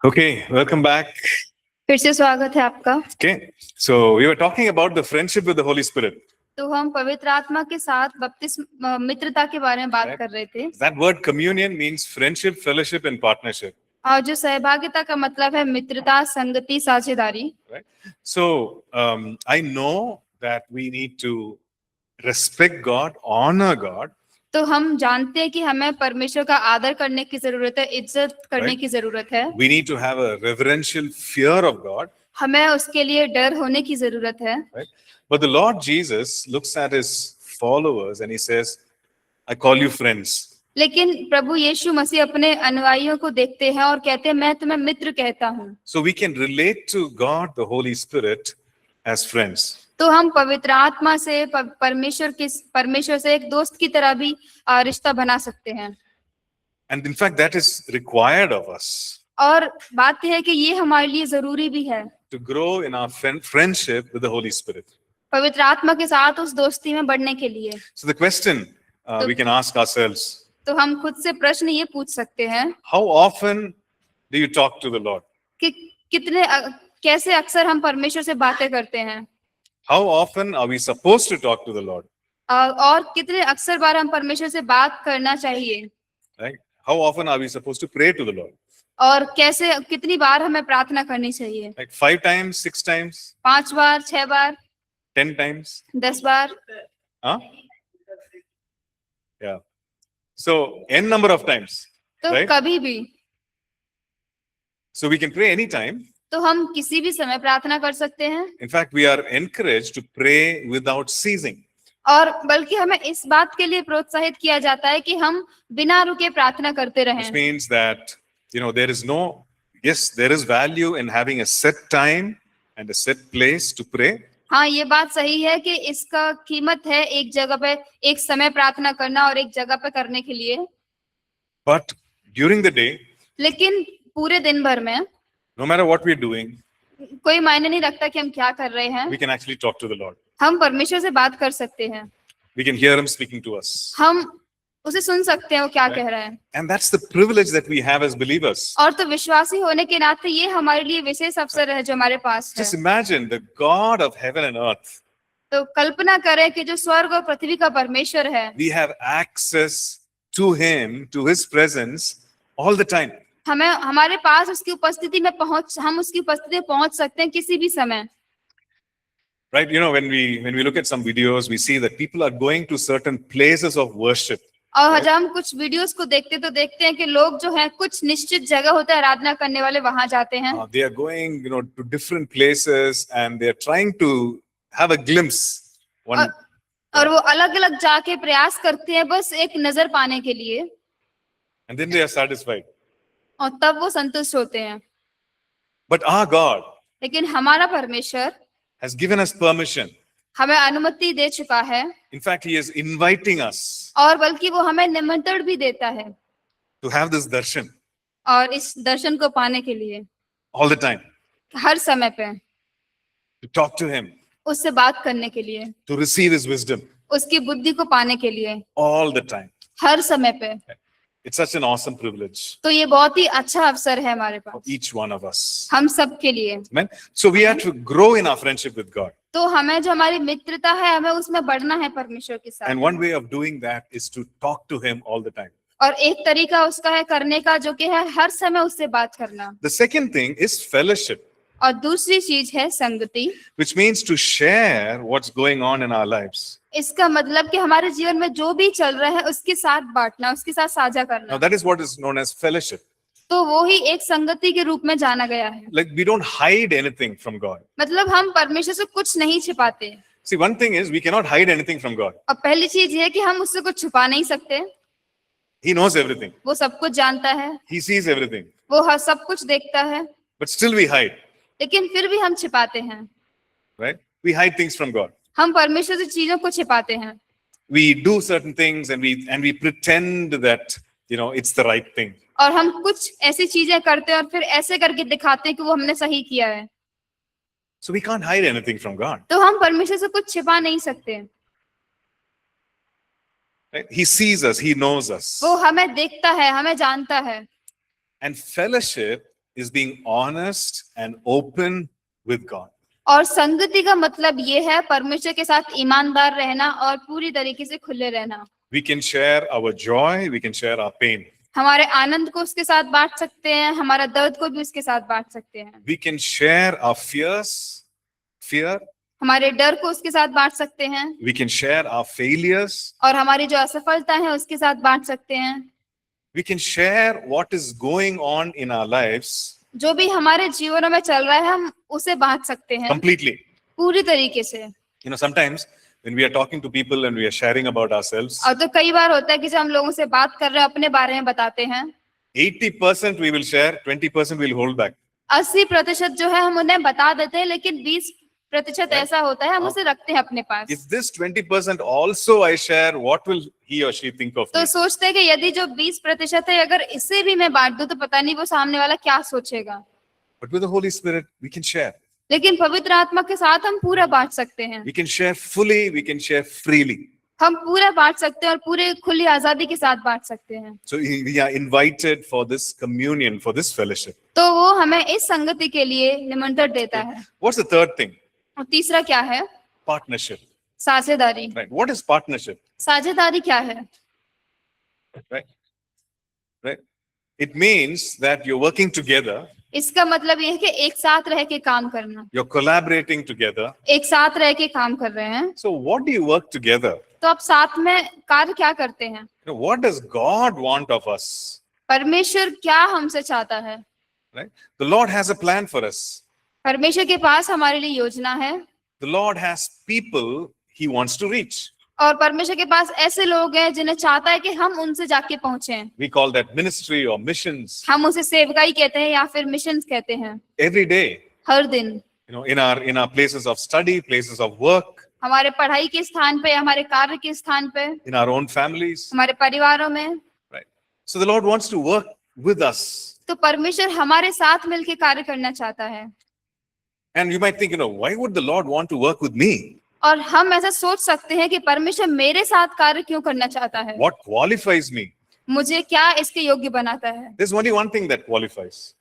Okay, welcome back. फिर से स्वागत है आपका। Okay, so we were talking about the friendship with the Holy Spirit. तो हम पवित्र आत्मा के साथ मित्रता के बारे में बात Right. कर रहे थे। That word communion means friendship, fellowship, and partnership. और जो सहभागिता का मतलब है मित्रता, संगति, साझेदारी। Right. So I know that we need to respect God, honor God. तो हम जानते हैं कि हमें परमेश्वर का आदर करने की जरूरत है, इज्जत करने की जरूरत है। We need to have a reverential fear of God. हमें उसके लिए डर होने की जरूरत है। Right. But the Lord Jesus looks at his followers and he says, "I call you friends." लेकिन प्रभु यीशु मसीह अपने अनुयायियों को देखते हैं और कहते हैं मैं तुम्हें मित्र कहता हूँ। So we can relate to God, the Holy Spirit, as friends. तो हम पवित्र आत्मा से परमेश्वर से एक दोस्त की तरह भी रिश्ता बना सकते हैं। And in fact, that is required of us और बात यह है कि ये हमारे लिए जरूरी भी है to grow in our friendship with the Holy Spirit. पवित्र आत्मा के साथ उस दोस्ती में बढ़ने के लिए। So the question we can ask ourselves: तो हम खुद से प्रश्न ये पूछ सकते हैं, how often do you talk to the Lord? कि कैसे अक्सर हम परमेश्वर से बातें करते हैं? How often are we supposed to talk to the Lord? और कितने अक्सर बार हम परमेश्वर से बात करना चाहिए? Right? How often are we supposed to pray to the Lord? और कितनी बार हमें प्रार्थना करनी चाहिए? Like 5 times, 6 times, 5 bar, 6 bar, 10 times? 10 bar? Huh? Yeah. So n number of times. तो right? कभी भी। So we can pray anytime. तो हम किसी भी समय प्रार्थना कर सकते हैं। In fact, we are encouraged to pray without ceasing. और बल्कि हमें इस बात के लिए प्रोत्साहित किया जाता है कि हम बिना रुके प्रार्थना करते रहें। Which means that, there is value in having a set time and a set place to pray. हाँ, ये बात सही है कि इसका कीमत है एक जगह पे एक समय प्रार्थना करना और एक जगह पे करने के लिए। But during the day, लेकिन पूरे दिन भर में, no matter what we're doing, कोई मायने नहीं रखता कि हम क्या कर रहे हैं, we can actually talk to the Lord. हम परमेश्वर से बात कर सकते हैं। We can hear him speaking to us. हम उसे सुन सकते हैं वो क्या कह रहा है। And that's the privilege that we have as believers. और तो विश्वासी होने के नाते ये हमारे लिए विशेष अवसर है जो हमारे पास है। Just imagine the God of heaven and earth. तो कल्पना करें कि जो स्वर्ग और पृथ्वी का परमेश्वर है, We have access to him, to his presence all the time. हमारे पास उसकी उपस्थिति में हम उसकी उपस्थिति में पहुंच सकते हैं किसी भी समय। Right? When we look at some videos, we see that people are going to certain places of worship. और जब हम कुछ वीडियोस को देखते हैं कि लोग जो हैं कुछ निश्चित जगह होता है आराधना करने वाले वहां जाते हैं। They are going, to different places and they are trying to have a glimpse. और वो अलग-अलग जाके प्रयास करते हैं बस एक नजर पाने के लिए। And then they are satisfied. और तब वो संतुष्ट होते हैं। But our God लेकिन हमारा परमेश्वर has given us permission. हमें अनुमति दे चुका है। In fact, he is inviting us और बल्कि वो हमें निमंत्रण भी देता है to have this darshan और इस दर्शन को पाने के लिए all the time, हर समय पे to talk to him, उससे बात करने के लिए, to receive his wisdom उसकी बुद्धि को पाने के लिए all the time. हर समय पे। It's such an awesome privilege तो ये बहुत ही अच्छा अवसर है हमारे for pass, each one of us. हम सब के लिए। Amen. So we have to grow in our friendship with God. तो हमें जो हमारी मित्रता है हमें उसमें बढ़ना है परमेश्वर के साथ। And one way of doing that is to talk to him all the time. और एक तरीका उसका है करने का जो कि है हर समय उससे बात करना। The second thing is fellowship, और दूसरी चीज है संगति, which means to share what's going on in our lives. इसका मतलब कि हमारे जीवन में जो भी चल रहा है उसके साथ बांटना, उसके साथ साझा Now करना। that is what is known as fellowship. तो वो ही एक संगति के रूप में जाना गया है। Like we don't hide anything from God. मतलब हम परमेश्वर से कुछ नहीं छिपाते। See, one thing is we cannot hide anything from God. और पहली चीज ये है कि हम उससे कुछ छुपा नहीं सकते। He knows everything. वो सब कुछ जानता है, He sees everything. वो हर सब कुछ देखता है, But still we hide, लेकिन फिर भी हम छिपाते हैं। right? We hide things from God. हम परमेश्वर से चीजों को छिपाते हैं। We do certain things and we pretend that, it's the right thing. और हम कुछ ऐसी चीजें करते हैं और फिर ऐसे करके दिखाते हैं कि वो हमने सही किया है। So we can't hide anything from God. तो हम परमेश्वर से कुछ छिपा नहीं सकते। Right? He sees us, he knows us. वो हमें देखता है, हमें जानता है। And fellowship is being honest and open with God. और संगति का मतलब ये है परमेश्वर के साथ ईमानदार रहना और पूरी तरीके से खुले रहना। We can share our joy, we can share our pain. हमारे आनंद को उसके साथ बांट सकते हैं, हमारा दर्द को भी उसके साथ बांट सकते हैं। We can share our fear. हमारे डर को उसके साथ बांट सकते हैं We can share our failures. और हमारी जो असफलता है उसके साथ बांट सकते हैं। We can share what is going on in our lives जो भी हमारे जीवन में चल रहा है हम उसे बांट सकते हैं completely. पूरी तरीके से। You know, sometimes when we are talking to people and we are sharing about ourselves, और तो कई बार होता है कि जब हम लोगों से बात कर रहे हैं अपने बारे में बताते हैं, 80% we will share, 20% we will hold back. 80% जो है हम उन्हें बता देते हैं, लेकिन 20% ऐसा होता है हम उसे रखते हैं अपने पास। If this 20% also I share, what will he or she think of तो me? सोचते हैं कि यदि जो 20% है अगर इसे भी मैं बांट दूं तो पता नहीं वो सामने वाला क्या सोचेगा। But with the Holy Spirit, we can share. लेकिन पवित्र आत्मा के साथ हम पूरा बांट सकते हैं। We can share fully, we can share freely. हम पूरा बांट सकते हैं और पूरे खुली आजादी के साथ बांट सकते हैं। So we are invited for this communion, for this fellowship. तो वो हमें इस संगति के लिए निमंत्रण देता है। What's the third thing? और तीसरा क्या है? Partnership. साझेदारी। Right. What is partnership? साझेदारी क्या है? Right. Right. It means that you're working together, इसका मतलब ये है कि एक साथ रह के काम करना, you're collaborating together. एक साथ रह के काम कर रहे हैं। So what do you work together? तो आप साथ में कार्य क्या करते हैं? You know, what does God want of us? परमेश्वर क्या हमसे चाहता है? Right? The Lord has a plan for us. परमेश्वर के पास हमारे लिए योजना है The Lord has people he wants to reach. और परमेश्वर के पास ऐसे लोग हैं जिन्हें चाहता है कि हम उनसे जाके पहुंचे। We call that ministry or missions. हम उसे सेवकाई कहते हैं या फिर मिशंस कहते हैं। Every day, हर दिन you know, in our places of study, places of work, हमारे पढ़ाई के स्थान पे, हमारे कार्य के स्थान पे, in our own families. हमारे परिवारों में। Right. So the Lord wants to work with us. तो परमेश्वर हमारे साथ मिलके कार्य करना चाहता है। And you might think, you know, why would the Lord want to work with me? और हम ऐसा सोच सकते हैं कि परमेश्वर मेरे साथ कार्य क्यों करना चाहता है? What qualifies me? मुझे क्या इसके योग्य बनाता है? There's only one thing that qualifies.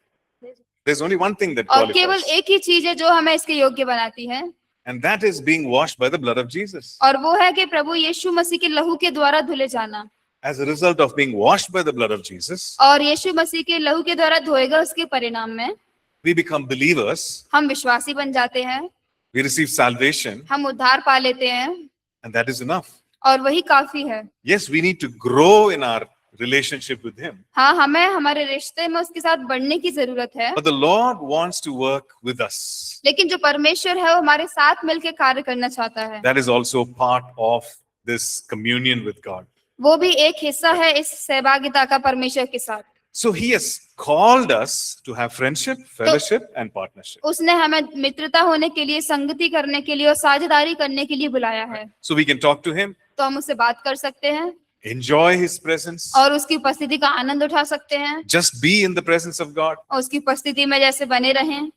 There's only one thing that और केवल qualifies. एक ही चीज है जो हमें इसके योग्य बनाती है, And that is being washed by the blood of Jesus. और वो है कि प्रभु यीशु मसीह के लहू के द्वारा धुले जाना। As a result of being washed by the blood of Jesus, और यीशु मसीह के लहू के द्वारा धोए गए उसके परिणाम में we become believers, हम विश्वासी बन जाते हैं, we receive salvation, हम उद्धार पा लेते हैं, and that is enough. और वही काफी है। Yes, we need to grow in our relationship with Him. हाँ, हमें हमारे रिश्ते में उसके साथ बढ़ने की जरूरत है, But the Lord wants to work with us. लेकिन जो परमेश्वर है वो हमारे साथ मिलकर कार्य करना चाहता है। That is also part of this communion with God. वो भी एक हिस्सा है इस सहभागिता का परमेश्वर के साथ। So He has called us to have friendship, fellowship, and partnership. उसने हमें मित्रता होने के लिए, संगति करने के लिए और साझेदारी करने के लिए बुलाया है। So we can talk to Him, तो हम उससे बात कर सकते हैं enjoy His presence, और उसकी उपस्थिति का आनंद उठा सकते हैं, just be in the presence of God. और उसकी उपस्थिति में जैसे बने रहें।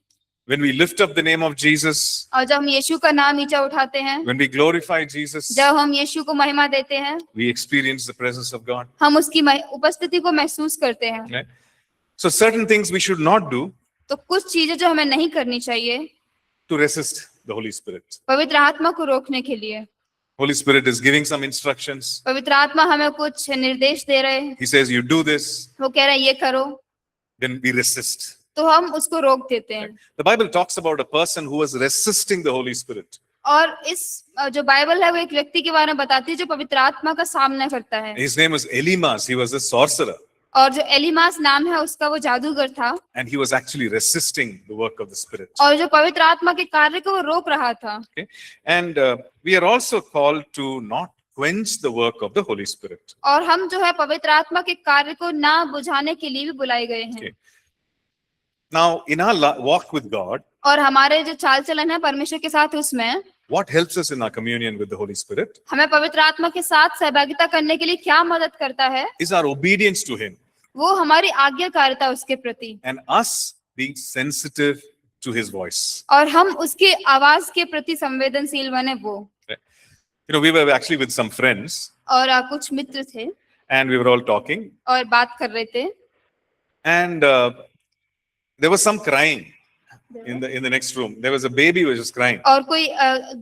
When we lift up the name of Jesus, और जब हम यीशु का नाम नीचा उठाते हैं, when we glorify Jesus, जब हम यीशु को महिमा देते हैं, we experience the presence of God. हम उसकी उपस्थिति को महसूस करते हैं। Right? So certain things we should not do तो कुछ चीजें जो हमें नहीं करनी चाहिए to resist the Holy Spirit. पवित्र आत्मा को रोकने के लिए। Holy Spirit is giving some instructions. पवित्र आत्मा हमें कुछ निर्देश दे रहे हैं, He says, you do this, वो कह रहे हैं ये करो, then we resist. तो हम उसको रोक देते हैं। The Bible talks about a person who was resisting the Holy Spirit. और इस जो बाइबल है वो एक व्यक्ति के बारे में बताती है जो पवित्र आत्मा का सामना करता है। His name was Elimas. He was a sorcerer. और जो एलिमास नाम है उसका, वो जादूगर था And he was actually resisting the work of the Spirit. और जो पवित्र आत्मा के कार्य को वो रोक रहा था। Okay? And we are also called to not quench the work of the Holy Spirit. और हम जो है पवित्र आत्मा के कार्य को ना बुझाने के लिए भी बुलाए गए हैं। Okay. Now, in our walk with God, और हमारे जो चाल चलन है परमेश्वर के साथ, उसमें what helps us in our communion with the Holy Spirit हमें पवित्र आत्मा के साथ सहभागिता करने के लिए क्या मदद करता है? is our obedience to Him वो हमारी आज्ञाकारिता उसके प्रति, and us being sensitive to His voice. और हम उसकी आवाज के प्रति संवेदनशील बने। वो You know, we were actually with some friends और कुछ मित्र थे and we were all talking और बात कर रहे थे, and there was some crying in the next room. There was a baby who was just crying. और कोई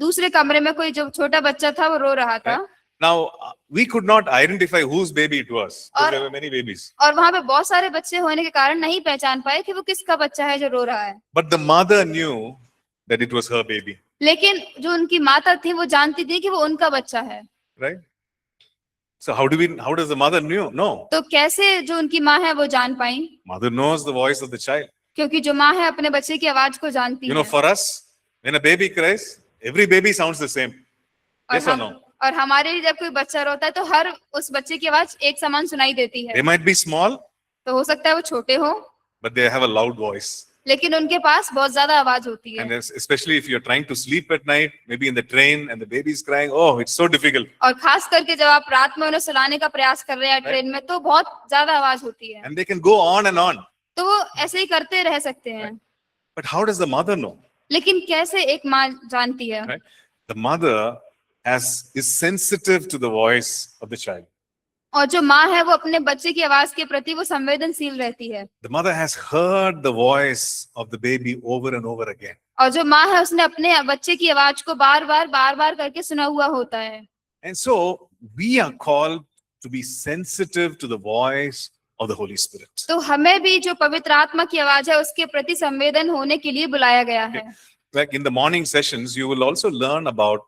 दूसरे कमरे में कोई जो छोटा बच्चा था वो रो रहा था. Right? Now we could not identify whose baby it was. और- There were many babies. और वहां पे बहुत सारे बच्चे होने के कारण नहीं पहचान पाए कि वो किसका बच्चा है जो रो रहा है. But the mother knew that it was her baby. लेकिन जो उनकी माता थी वो जानती थी कि वो उनका बच्चा है. Right? So how does the mother know? No. तो कैसे जो उनकी माँ है वो जान पाई? Mother knows the voice of the child. क्योंकि जो माँ है अपने बच्चे की आवाज को जानती You know, है. for us, when a baby cries, every baby sounds the same. Yes or no? और हमारे लिए जब कोई बच्चा रोता है तो हर उस बच्चे की आवाज एक समान सुनाई देती है. They might be small, तो हो सकता है वो छोटे हो but they have a loud voice. लेकिन उनके पास बहुत ज्यादा आवाज होती And है. especially if you're trying to sleep at night, maybe in the train, and the baby's crying, oh, it's so difficult. और खास करके जब आप रात में उन्हें सुलाने का प्रयास कर रहे हैं ट्रेन में तो बहुत ज्यादा आवाज होती है. And they can go on and on. तो वो ऐसे ही करते रह सकते हैं. But how does the mother know? लेकिन कैसे एक माँ जानती है? Right? The mother is sensitive to the voice of the child. और जो माँ है वो अपने बच्चे की आवाज के प्रति वो संवेदनशील रहती है. The mother has heard the voice of the baby over and over again. और जो माँ है उसने अपने बच्चे की आवाज को बार बार करके सुना हुआ होता है. And so we are called to be sensitive to the voice of the Holy Spirit. तो हमें भी जो पवित्र आत्मा की आवाज है उसके प्रति संवेदन होने के लिए बुलाया गया है. Like in the morning sessions, you will also learn about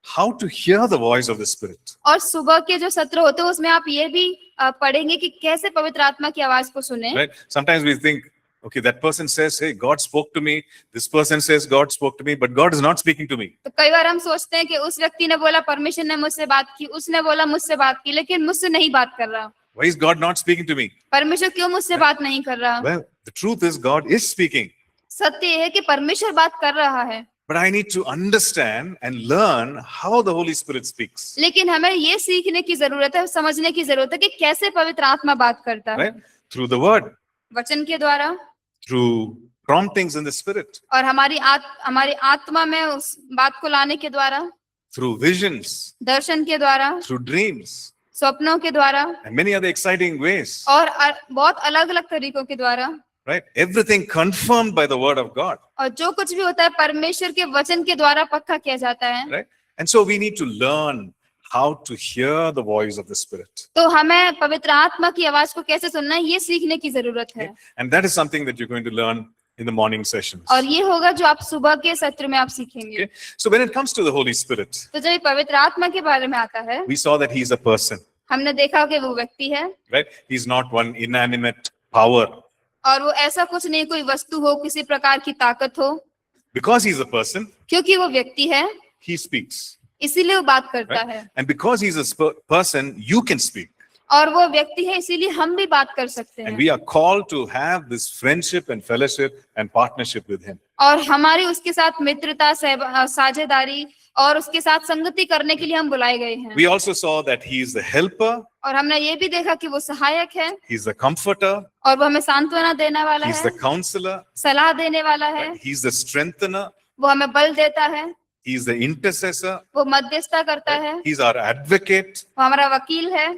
how to hear the voice of the Spirit. और सुबह के जो सत्र होते हैं उसमें आप ये भी पढ़ेंगे कि कैसे पवित्र आत्मा की आवाज को सुने. Right? Sometimes we think, okay, that person says, hey, God spoke to me. This person says, God spoke to me, but God is not speaking to me. तो कई बार हम सोचते हैं कि उस व्यक्ति ने बोला परमेश्वर ने मुझसे बात की, उसने बोला मुझसे बात की, लेकिन मुझसे नहीं बात कर रहा. Why is God not speaking to me? परमेश्वर क्यों मुझसे बात नहीं कर रहा? Well, the truth is God is speaking, सत्य ये है कि परमेश्वर बात कर रहा है. but I need to understand and learn how the Holy Spirit speaks. लेकिन हमें ये सीखने की जरूरत है, समझने की जरूरत है कि कैसे पवित्र आत्मा बात करता है. Right? Through the word, वचन के द्वारा through promptings in the Spirit, और हमारी आत्मा में उस बात को लाने के द्वारा, through visions, दर्शन के द्वारा, through dreams, स्वप्नों के द्वारा and many other exciting ways. और बहुत अलग अलग तरीकों के द्वारा. Right? Everything confirmed by the word of God. और जो कुछ भी होता है परमेश्वर के वचन के द्वारा पक्का किया जाता है. Right? And so we need to learn how to hear the voice of the Spirit. तो हमें पवित्र आत्मा की आवाज को कैसे सुनना है ये सीखने की जरूरत है. And that is something that you're going to learn in the morning sessions. और ये होगा जो आप सुबह के सत्र में आप सीखेंगे. Okay? So when it comes to the Holy Spirit, तो जब पवित्र आत्मा के बारे में आता है, we saw that he is a person. हमने देखा कि वो व्यक्ति है. Right? He's not one inanimate power. और वो ऐसा कुछ नहीं कोई वस्तु हो, किसी प्रकार की ताकत हो. Because he's a person, क्योंकि वो व्यक्ति है he speaks. इसीलिए वो बात करता Right? है. And because he's a person, you can speak. और वो व्यक्ति है इसीलिए हम भी बात कर सकते And हैं. we are called to have this friendship and fellowship and partnership with him. और हमारी उसके साथ मित्रता, साझेदारी और उसके साथ संगति करने के लिए हम बुलाए गए हैं. We also saw that he is the helper, और हमने ये भी देखा कि वो सहायक है he's the comforter, और वो हमें सांत्वना देने वाला he's है, the counselor, सलाह देने वाला है, he's the strengthener, वो हमें बल देता है, he's the intercessor, वो मध्यस्थता करता है, he's our advocate. वो हमारा वकील है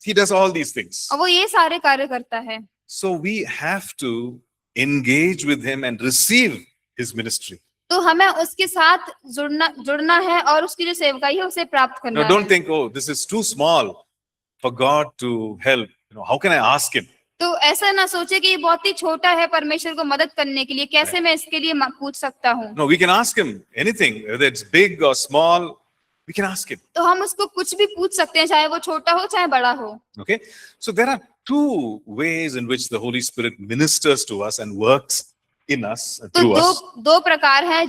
He does all these things. और वो ये सारे कार्य करता है. So we have to engage with him and receive his ministry. तो हमें उसके साथ जुड़ना है और उसकी जो सेवकाई है उसे प्राप्त करना Now, don't है. think, oh, this is too small for God to help. How can I ask him? तो ऐसा ना सोचे कि ये बहुत ही छोटा है परमेश्वर को मदद करने के लिए, कैसे मैं इसके लिए पूछ सकता हूँ. No, we can ask him anything, whether it's big or small. We can ask him. तो हम उसको कुछ भी पूछ सकते हैं, चाहे वो छोटा हो चाहे बड़ा हो. Okay, so there are two ways in which the Holy Spirit ministers to us and works in us and तो through us. दो प्रकार है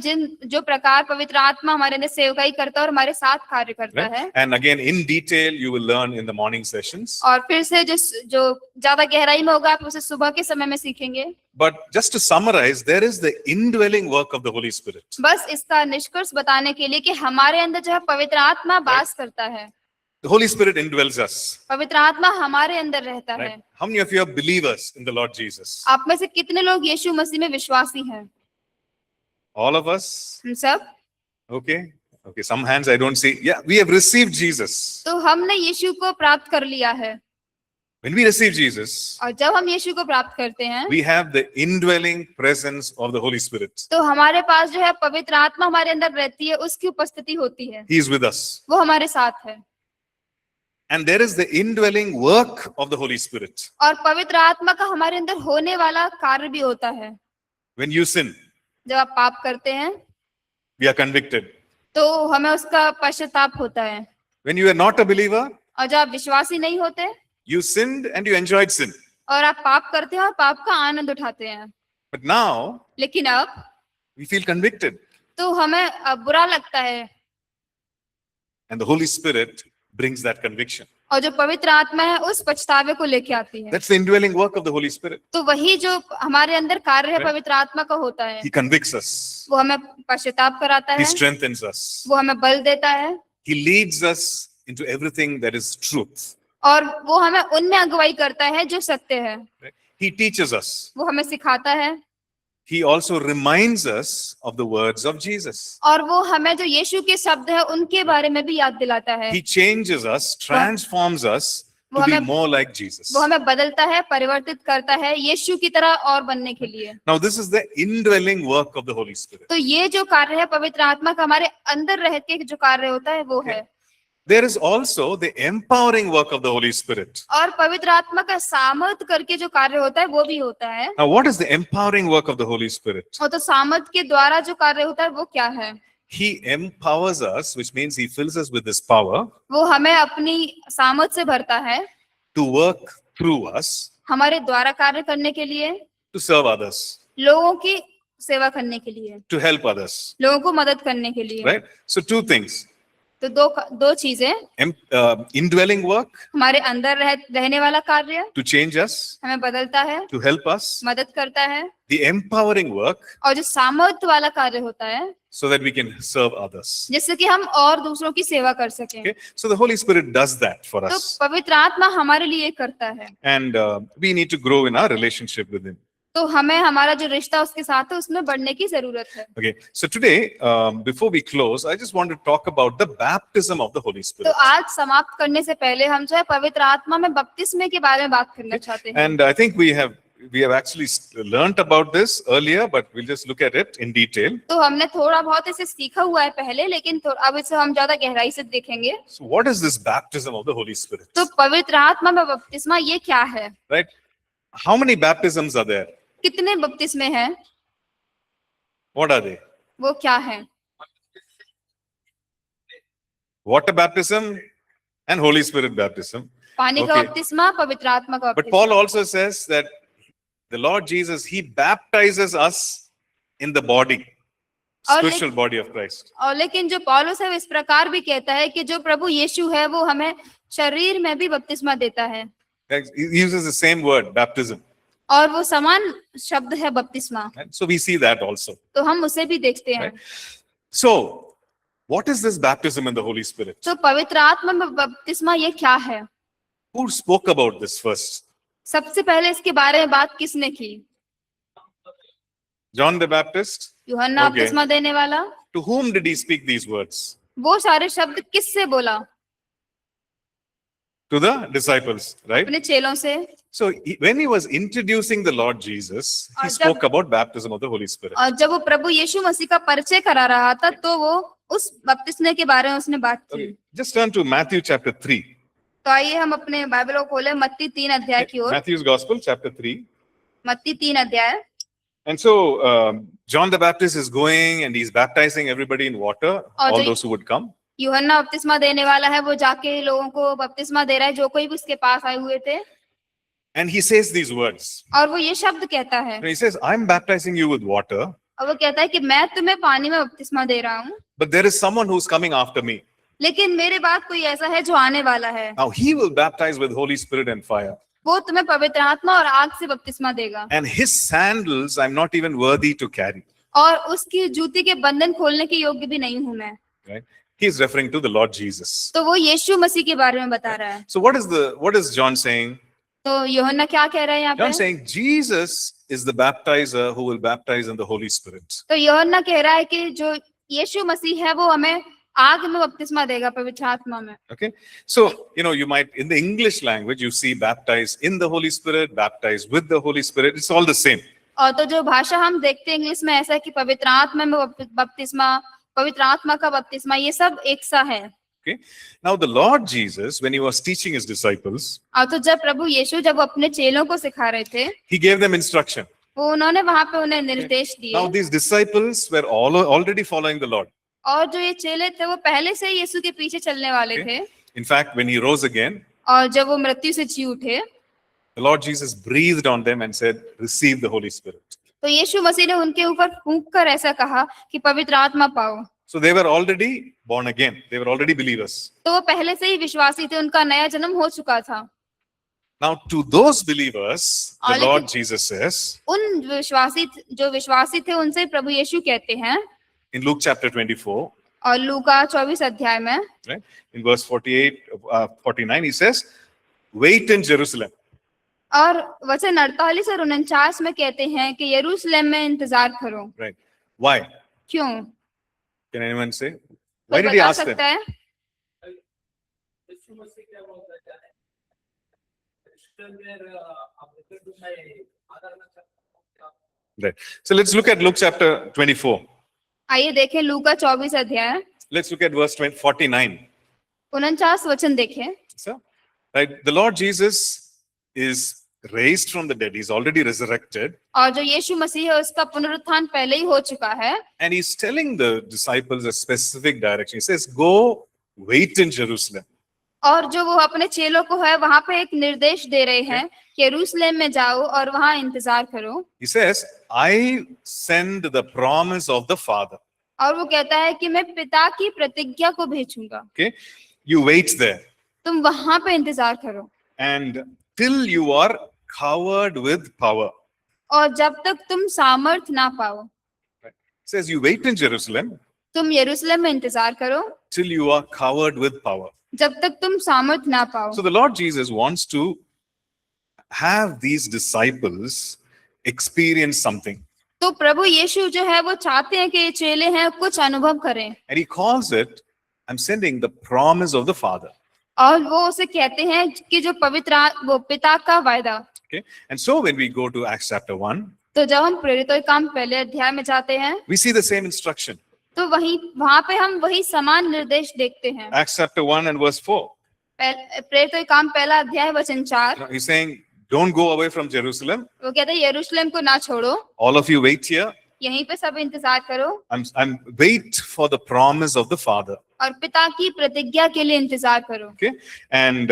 जो प्रकार पवित्र आत्मा हमारे अंदर सेवकाई करता है और हमारे साथ कार्य करता Right? है. And again, in detail, you will learn in the morning sessions. और फिर से जो ज्यादा गहराई में होगा आप उसे सुबह के समय में सीखेंगे. But just to summarize, there is the indwelling work of the Holy Spirit. बस इसका निष्कर्ष बताने के लिए कि हमारे अंदर जो है पवित्र आत्मा वास करता है. The Holy Spirit indwells us. पवित्र आत्मा हमारे अंदर रहता है. Right? How many of you are believers in the Lord Jesus? आप में से कितने लोग यीशु मसीह में विश्वासी हैं? All of us? हम सब. Okay. Okay, some hands I don't see. Yeah, we have received Jesus. तो हमने यीशु को प्राप्त कर लिया है. When we receive Jesus, और जब हम यीशु को प्राप्त करते हैं we have the indwelling presence of the Holy Spirit. तो हमारे पास जो है पवित्र आत्मा हमारे अंदर रहती है, उसकी उपस्थिति होती है, He is with us. वो हमारे साथ है। And there is the indwelling work of the Holy Spirit. और पवित्र आत्मा का हमारे अंदर होने वाला कार्य भी होता है। When you sin, जब आप पाप करते हैं we are convicted. तो हमें उसका पश्चाताप होता है। When you are not a believer, और जब आप विश्वासी नहीं होते you sinned and you enjoyed sin. और आप पाप करते हैं और पाप का आनंद उठाते हैं, But now लेकिन अब we feel convicted, तो हमें अब बुरा लगता है, and the Holy Spirit brings that conviction. और जो पवित्र आत्मा है उस पछतावे को लेके आती है। That's the indwelling work of the Holy Spirit. तो वही जो हमारे अंदर कार्य है पवित्र आत्मा का होता है, He convicts us. वो हमें पश्चाताप कराता He है, strengthens us. वो हमें बल देता है, He leads us into everything that is truth. और वो हमें उनमें अगुवाई करता है जो सत्य है, Right? He teaches us. वो हमें सिखाता है, He also reminds us of the words of Jesus. और वो हमें जो यीशु के शब्द है उनके बारे में भी याद दिलाता है। He changes us, transforms us to be more like Jesus. वो हमें बदलता है, परिवर्तित करता है यीशु की तरह और बनने के लिए। Now, this is the indwelling work of the Holy Spirit. तो ये जो कार्य है पवित्र आत्मा का हमारे अंदर रह के जो कार्य होता है वो है। There is also the empowering work of the Holy Spirit. और पवित्र आत्मा का सामर्थ करके जो कार्य होता है वो भी होता है। Now, what is the empowering work of the Holy Spirit? और तो सामर्थ के द्वारा जो कार्य होता है वो क्या है? He empowers us, which means He fills us with His power वो हमें अपनी सामर्थ से भरता है to work through us हमारे द्वारा कार्य करने के लिए, to serve others, लोगों की सेवा करने के लिए, to help others. लोगों को मदद करने के लिए। Right? So, two things. तो दो चीजें, Indwelling work हमारे अंदर रहने वाला कार्य to change us, हमें बदलता है, to help us. मदद करता है, The empowering work और जो सामर्थ वाला कार्य होता है so that we can serve others. जिससे कि हम और दूसरों की सेवा कर सकें। Okay? So, the Holy Spirit does that for तो us. पवित्र आत्मा हमारे लिए करता है, And we need to grow in our relationship with Him. तो हमें हमारा जो रिश्ता उसके साथ है उसमें बढ़ने की जरूरत है। Okay, so today, before we close, I just want to talk about the baptism of the Holy तो Spirit. आज समाप्त करने से पहले हम जो है पवित्र आत्मा में बपतिस्मे के बारे में बात करना चाहते हैं। And I think we have actually learnt about this earlier, but we'll just look at it in detail. तो हमने थोड़ा बहुत इसे सीखा हुआ है पहले, लेकिन अब इसे हम ज्यादा गहराई से देखेंगे। So, what is this baptism of the Holy Spirit? तो पवित्र आत्मा में बपतिस्मा ये क्या है? Right? How many baptisms are there? कितने बपतिस्मे हैं? What are they? वो क्या है? Water baptism and Holy Spirit baptism. पानी का Okay. बपतिस्मा, पवित्र आत्मा का But बपतिस्मा। Paul also says that the Lord Jesus, He baptizes us in the body, spiritual body of Christ. और लेकिन जो पौलुस है वो इस प्रकार भी कहता है कि जो प्रभु यीशु है वो हमें शरीर में भी बपतिस्मा देता है, He uses the same word, baptism. और वो समान शब्द है बपतिस्मा। Right? So we see that also. तो हम उसे भी देखते हैं। Right? So, what is this baptism in the Holy Spirit? तो पवित्र आत्मा में बपतिस्मा ये क्या है? Who spoke about this first? सबसे पहले इसके बारे में बात किसने की? John the Baptist? यूहन्ना Okay. बपतिस्मा देने वाला। To whom did he speak these words? वो सारे शब्द किससे बोला? To the disciples, right? अपने चेलों से। So when he was introducing the Lord Jesus, he और spoke about baptism of the Holy Spirit. और जब वो प्रभु यीशु मसीह का परिचय करा रहा था तो वो उस बपतिस्मे के बारे में उसने बात की। Okay. Just turn to Matthew chapter 3. तो आइए हम अपने बाइबल को खोलें मत्ती 3 अध्याय की ओर। Matthew's Gospel, chapter 3. मत्ती 3 अध्याय। And so John the Baptist is going and he's baptizing everybody in water, all those who would come. यूहन्ना बपतिस्मा देने वाला है, वो जाके लोगों को बपतिस्मा दे रहा है जो कोई भी उसके पास आए हुए थे। And he says these words. और वो ये शब्द कहता है, And he says, I'm baptizing you with water, और वो कहता है कि मैं तुम्हें पानी में बपतिस्मा दे रहा हूँ, but there is someone who's coming after me. लेकिन मेरे बाद कोई ऐसा है जो आने वाला है, Now he will baptize with Holy Spirit and fire. वो तुम्हें पवित्र आत्मा और आग से बपतिस्मा देगा, And his sandals I'm not even worthy to carry. और उसकी जूती के बंधन खोलने के योग्य भी नहीं हूँ मैं। Right? He is referring to the Lord Jesus. तो वो यीशु मसीह के बारे में बता रहा है। So what is John saying? तो यूहन्ना क्या कह रहा है यहाँ John पे? saying Jesus is the baptizer who will baptize in the Holy Spirit. तो यूहन्ना कह रहा है कि जो यीशु मसीह है वो हमें आग में बपतिस्मा देगा पवित्र आत्मा में। Okay. So, you might, in the English language, you see baptized in the Holy Spirit, baptized with the Holy Spirit. It's all the same. और तो जो भाषा हम देखते हैं इंग्लिश में ऐसा है कि पवित्र आत्मा में बपतिस्मा, पवित्र आत्मा का बपतिस्मा, ये सब एक सा है। Okay. Now, the Lord Jesus, when he was teaching his disciples, और तो जब प्रभु यीशु जब अपने चेलों को सिखा रहे थे, he gave them instruction. वो उन्होंने वहां पे उन्हें निर्देश Now, दिए। these disciples were already following the Lord. और जो ये चेले थे वो पहले से ही यीशु के पीछे चलने वाले Okay. थे। In fact, when he rose again, और जब वो मृत्यु से जी उठे, the Lord Jesus breathed on them and said, "Receive the Holy Spirit." तो यीशु मसीह ने उनके ऊपर फूंक कर ऐसा कहा कि पवित्र आत्मा पाओ। So they were already born again. They were already believers. तो वो पहले से ही विश्वासी थे, उनका नया जन्म हो चुका था। Now, to those believers, the लेकिन- Lord Jesus says उन जो विश्वासी थे उनसे प्रभु यीशु कहते हैं in Luke chapter 24, और लूका 24 अध्याय में, right, in verse 48, 49, he says, "Wait in Jerusalem." और वचन 48 और 49 में कहते हैं कि यरूशलेम में इंतजार करो। Right. Why? क्यों? Can anyone say? कोई Why did he बता ask them? सकता है? यीशु मसीह क्या बोलता है? यरूशलेम में आप में आराधना करते Right. So let's look at Luke chapter 24. आइए देखें लूका 24 अध्याय Let's look at verse 49. 49 वचन देखें। So, right, the Lord Jesus is raised from the dead. He's already resurrected. और जो यीशु मसीह है उसका पुनरुत्थान पहले ही हो चुका है, And he's telling the disciples a specific direction. He says, "Go wait in Jerusalem." और जो वो अपने चेलों को है वहां पे एक निर्देश दे रहे हैं कि यरूशलेम में जाओ और वहां इंतजार करो। He says, "I send the promise of the Father." और वो कहता है कि मैं पिता की प्रतिज्ञा को भेजूंगा, Okay. You wait there. तुम वहां पे इंतजार करो And till you are covered with power. और जब तक तुम सामर्थ ना पाओ। It says, you wait in Jerusalem तुम यरूशलेम में इंतजार करो till you are covered with power. जब तक तुम सामर्थ ना पाओ। So the Lord Jesus wants to have these disciples experience something. तो प्रभु यीशु जो है वो चाहते हैं कि ये चेले हैं कुछ अनुभव करें, And he calls it, I'm sending the promise of the Father. और वो उसे कहते हैं कि जो वो पिता का वायदा। Okay. And so when we go to Acts chapter 1, तो जब हम प्रेरितों के काम पहले अध्याय में जाते हैं we see the same instruction. तो वहां पे हम वही समान निर्देश देखते हैं। Acts chapter 1 and verse 4. प्रेरितों के काम पहला अध्याय वचन 4, He's saying, don't go away from Jerusalem. वो कहते हैं यरूशलेम को ना छोड़ो, All of you wait here. यहीं पे सब इंतजार करो I'm wait for the promise of the Father. और पिता की प्रतिज्ञा के लिए इंतजार करो। Okay. And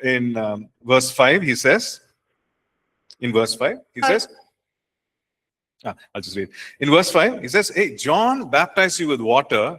in verse 5, he says, in verse 5, he says, I'll just read. In verse 5, he says, hey, John baptized you with water,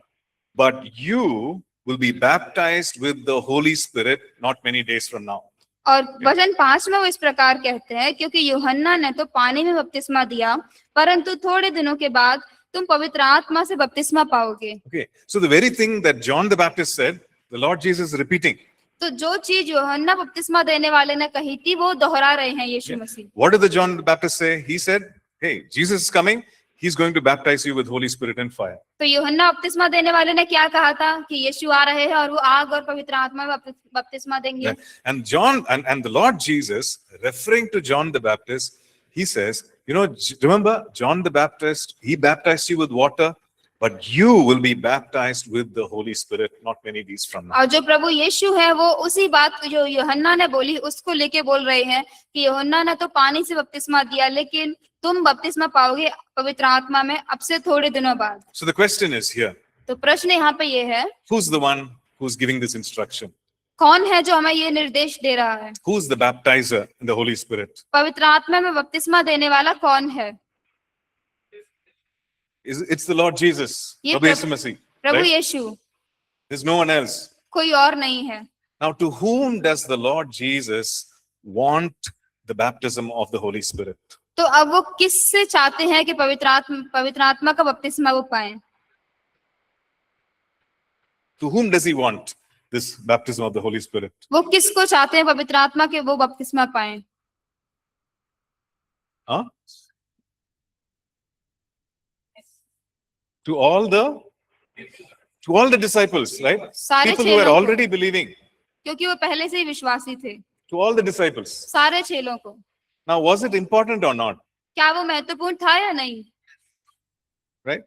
but you will be baptized with the Holy Spirit not many days from now. और वचन 5 में वो इस प्रकार कहते हैं, क्योंकि यूहन्ना ने तो पानी में बपतिस्मा दिया, परंतु थोड़े दिनों के बाद तुम पवित्र आत्मा से बपतिस्मा पाओगे। Okay. So the very thing that John the Baptist said, the Lord Jesus is repeating. तो जो चीज यूहन्ना बपतिस्मा देने वाले ने कही थी वो दोहरा रहे हैं यीशु मसीह। What did the John the Baptist say? He said, hey, Jesus is coming. He's going to baptize you with Holy Spirit and fire. तो यूहन्ना बपतिस्मा देने वाले ने क्या कहा था कि यीशु आ रहे हैं और वो आग और पवित्र आत्मा में बपतिस्मा देंगे। And John and the Lord Jesus, referring to John the Baptist, he says, remember John the Baptist, he baptized you with water, but you will be baptized with the Holy Spirit not many days from now. और जो प्रभु यीशु है वो उसी बात जो यूहन्ना ने बोली उसको लेके बोल रहे हैं कि यूहन्ना ने तो पानी से बपतिस्मा दिया, लेकिन तुम बपतिस्मा पाओगे पवित्र आत्मा में अब से थोड़े दिनों बाद। So the question is here, तो प्रश्न यहाँ पे ये है, who's the one who's giving this instruction? कौन है जो हमें ये निर्देश दे रहा है? Who's the baptizer in the Holy Spirit? पवित्र आत्मा में बपतिस्मा देने वाला कौन है? It's the Lord Jesus, ये Prabhu Yesu Masih, प्रभु right? यीशु, There's no one else. कोई और नहीं है। Now, to whom does the Lord Jesus want the baptism of the Holy Spirit? तो अब वो किससे चाहते हैं कि पवित्र आत्मा का बपतिस्मा वो पाएं? To whom does he want this baptism of the Holy Spirit? वो किसको चाहते हैं पवित्र आत्मा के वो बपतिस्मा पाएं? Huh? To all the To all the disciples, right? सारे People who were चेलों को, already believing. क्योंकि वो पहले से ही विश्वासी थे, To all the disciples. सारे चेलों को। Now, was it important or not? क्या वो महत्वपूर्ण था या नहीं? Right?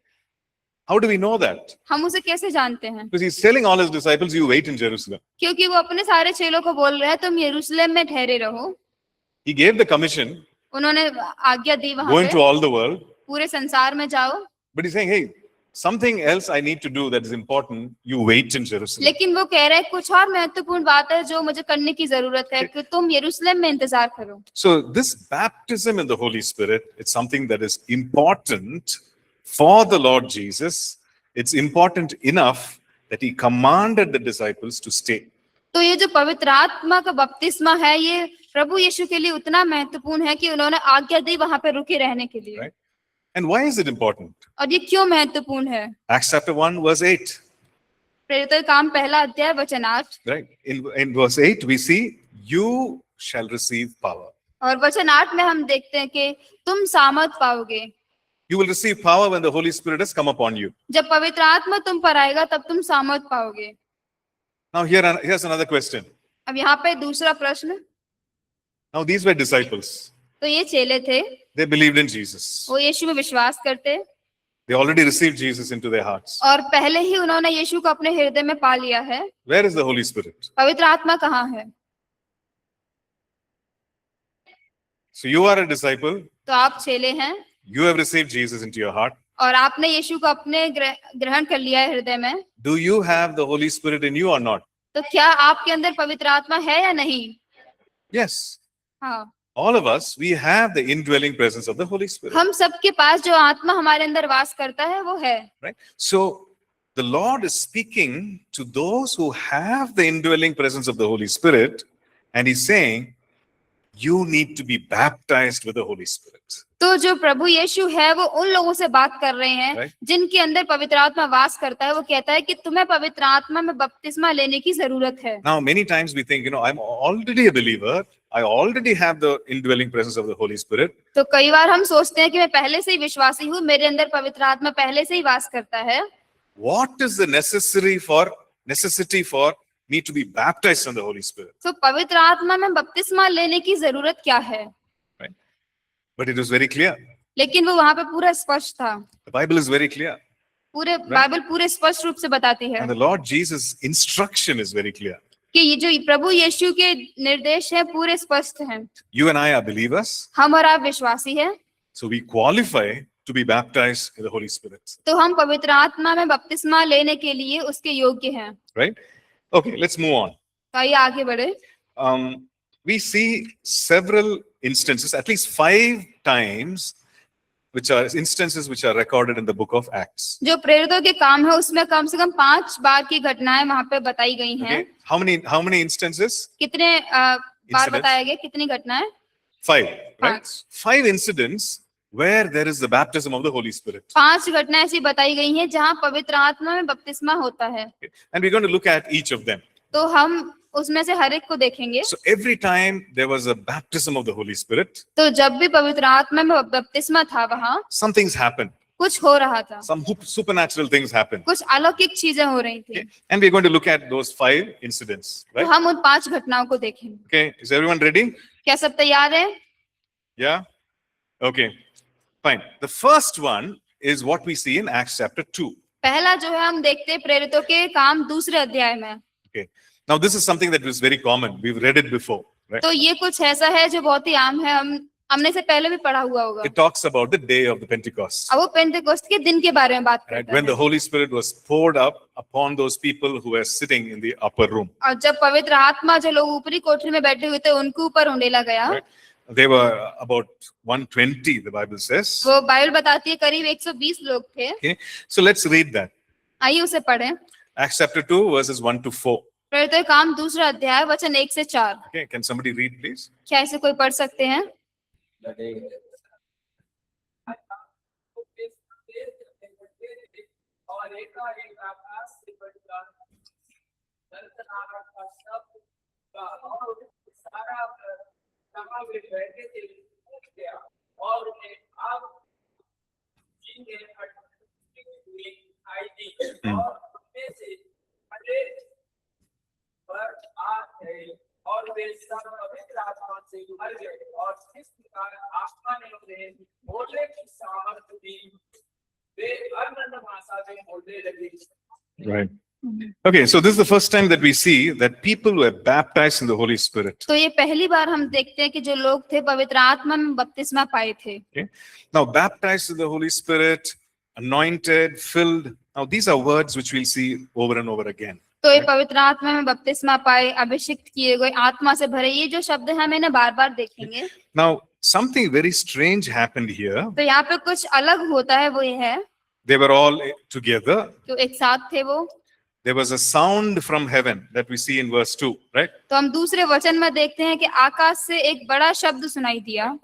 How do we know that? हम उसे कैसे जानते हैं? Because he's telling all his disciples, you wait in Jerusalem. क्योंकि वो अपने सारे चेलों को बोल रहे हैं तुम यरूशलेम में ठहरे रहो। He gave the commission, उन्होंने आज्ञा दी go वहां into पे, all the world. पूरे संसार में जाओ। But he's saying, hey, something else I need to do that is important. You wait in Jerusalem. लेकिन वो कह रहे हैं कुछ और महत्वपूर्ण बात है जो मुझे करने की जरूरत है कि तुम यरूशलेम में इंतजार करो। So this baptism in the Holy Spirit, it's something that is important for the Lord Jesus. It's important enough that he commanded the disciples to stay. तो ये जो पवित्र आत्मा का बपतिस्मा है ये प्रभु यीशु के लिए उतना महत्वपूर्ण है कि उन्होंने आज्ञा दी वहां पे रुके रहने के लिए। Right. And why is it important? और ये क्यों महत्वपूर्ण है? Acts chapter 1 verse 8. प्रेरितों के काम पहला अध्याय वचन 8। Right. In verse 8 we see, you shall receive power. और वचन 8 में हम देखते हैं कि तुम सामर्थ पाओगे। You will receive power when the Holy Spirit has come upon you. जब पवित्र आत्मा तुम पर आएगा तब तुम सामर्थ पाओगे। Now here's another question. अब यहाँ पे दूसरा प्रश्न। Now these were disciples. तो ये चेले थे, They believed in Jesus. वो यीशु में विश्वास करते They already received Jesus into their hearts. और पहले ही उन्होंने यीशु को अपने हृदय में पा लिया है। Where is the Holy Spirit? पवित्र आत्मा कहाँ है? So you are a disciple. तो आप चेले हैं You have received Jesus into your heart. और आपने यीशु को अपने ग्रहण कर लिया है हृदय में। Do you have the Holy Spirit in you or not? तो क्या आपके अंदर पवित्र आत्मा है या नहीं? Yes. हाँ, All of us, we have the indwelling presence of the Holy Spirit. हम सबके पास जो आत्मा हमारे अंदर वास करता है वो है। Right? So the Lord is speaking to those who have the indwelling presence of the Holy Spirit, and he's saying, you need to be baptized with the Holy Spirit. तो जो प्रभु यीशु है वो उन लोगों से बात कर रहे हैं Right. जिनके अंदर पवित्र आत्मा वास करता है। वो कहता है कि तुम्हें पवित्र आत्मा में बपतिस्मा लेने की जरूरत है। Now, many times we think, I'm already a believer. I already have the indwelling presence of the Holy Spirit. तो कई बार हम सोचते हैं कि मैं पहले से ही विश्वासी हूँ, मेरे अंदर पवित्र आत्मा पहले से ही वास करता है। What is the necessity for me to be baptized in the Holy Spirit? तो पवित्र आत्मा में बपतिस्मा लेने की जरूरत क्या है? Right? But it was very clear. लेकिन वो वहां पे पूरा स्पष्ट था। The Bible is very clear. पूरे बाइबल पूरे स्पष्ट रूप से बताती है And the Lord Jesus' instruction is very clear. कि ये जो प्रभु यीशु के निर्देश है पूरे स्पष्ट हैं। You and I are believers, हम और आप विश्वासी हैं, so we qualify to be baptized in the Holy Spirit. तो हम पवित्र आत्मा में बपतिस्मा लेने के लिए उसके योग्य हैं। Right? Okay, let's move on. तो आइए आगे बढ़े। We see several instances, at least 5 times, which are instances which are recorded in the book of Acts. जो प्रेरितों के काम है उसमें कम से कम 5 बार की घटनाएं वहां पे बताई गई हैं। Okay, how many instances? कितने बार Incidents? बताया गया, कितनी घटनाएं? 5, right? 5। 5 incidents where there is the baptism of the Holy Spirit. 5 घटनाएं ऐसी बताई गई हैं जहां पवित्र आत्मा में बपतिस्मा होता है। Okay, and we're going to look at each of them. तो हम उसमें से हर एक को देखेंगे। So every time there was a baptism of the Holy Spirit, तो जब भी पवित्र आत्मा में बपतिस्मा था वहां some things happened. कुछ हो रहा था, Some supernatural things happened. कुछ अलौकिक चीजें हो रही थी। Okay, and we're going to look at those 5 incidents, तो right? हम उन 5 घटनाओं को देखेंगे। Okay, is everyone ready? क्या सब तैयार है? Yeah? Okay, fine. The first one is what we see in Acts chapter 2. पहला जो है हम देखते हैं प्रेरितों के काम दूसरे अध्याय में। Okay, now this is something that was very common. We've read it before, right? तो ये कुछ ऐसा है जो बहुत ही आम है, हमने से पहले भी पढ़ा हुआ होगा। It talks about the day of the Pentecost, अब वो पेंटेकोस्ट के दिन के बारे में बात right? करता When the है। Holy Spirit was poured up upon those people who were sitting in the upper room. और जब पवित्र आत्मा जो लोग ऊपरी कोठरी में बैठे हुए थे उनके ऊपर उंडेला गया। Right? They were about 120, the Bible says. वो बाइबल बताती है करीब 120 लोग थे। Okay, so let's read that. आइए उसे पढ़ें। Acts chapter 2, verses 1 to 4. प्रेरितों के काम दूसरा अध्याय वचन 1 से 4। Okay, can somebody read, please? क्या इसे कोई पढ़ सकते हैं? और एकाएक आकाश से बढ़कर दर्दनाक का शब्द का और सारा जहां वे बैठे थे उठ गया और उन्हें आग जीने हुई आई दी और उनमें प्रकार आत्मा ने उन्हें बोलने की सामर्थ्य दी, वे अन्य भाषा में बोलने लगे। Right. Okay, so this is the first time that we see that people were baptized in the Holy Spirit. तो ये पहली बार हम देखते हैं कि जो लोग थे पवित्र आत्मा में बपतिस्मा पाए थे। Okay. Now, baptized in the Holy Spirit, anointed, filled. Now, these are words which we'll see over and over again. तो ये पवित्र आत्मा में बपतिस्मा पाए, अभिषिक्त किए गए, आत्मा से भरे, ये जो शब्द हैं हम इन्हें बार बार देखेंगे। Now, something very strange happened here. तो यहाँ पे कुछ अलग होता है, वो ये है They were all together. जो एक साथ थे वो। There was a sound from heaven that we see in verse 2, right? तो हम दूसरे वचन में देखते हैं कि आकाश से एक बड़ा शब्द सुनाई दिया,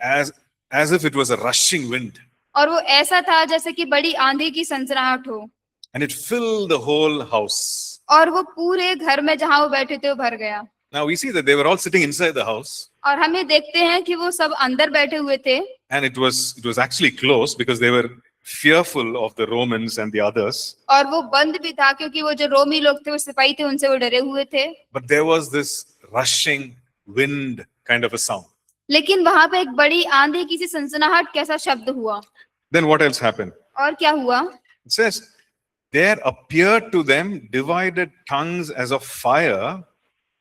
As if it was a rushing wind. और वो ऐसा था जैसे कि बड़ी आंधी की सनसनाहट हो, And it filled the whole house. और वो पूरे घर में जहां वो बैठे थे वो भर गया। Now we see that they were all sitting inside the house. और हम ये देखते हैं कि वो सब अंदर बैठे हुए थे, And it was actually closed because they were fearful of the Romans and the others. और वो बंद भी था क्योंकि वो जो रोमी लोग थे, वो सिपाही थे, उनसे वो डरे हुए थे। But there was this rushing wind kind of a sound. लेकिन वहां पे एक बड़ी आंधी की सी सनसनाहट कैसा शब्द हुआ। Then what else happened? और क्या हुआ? It says, there appeared to them divided tongues as of fire,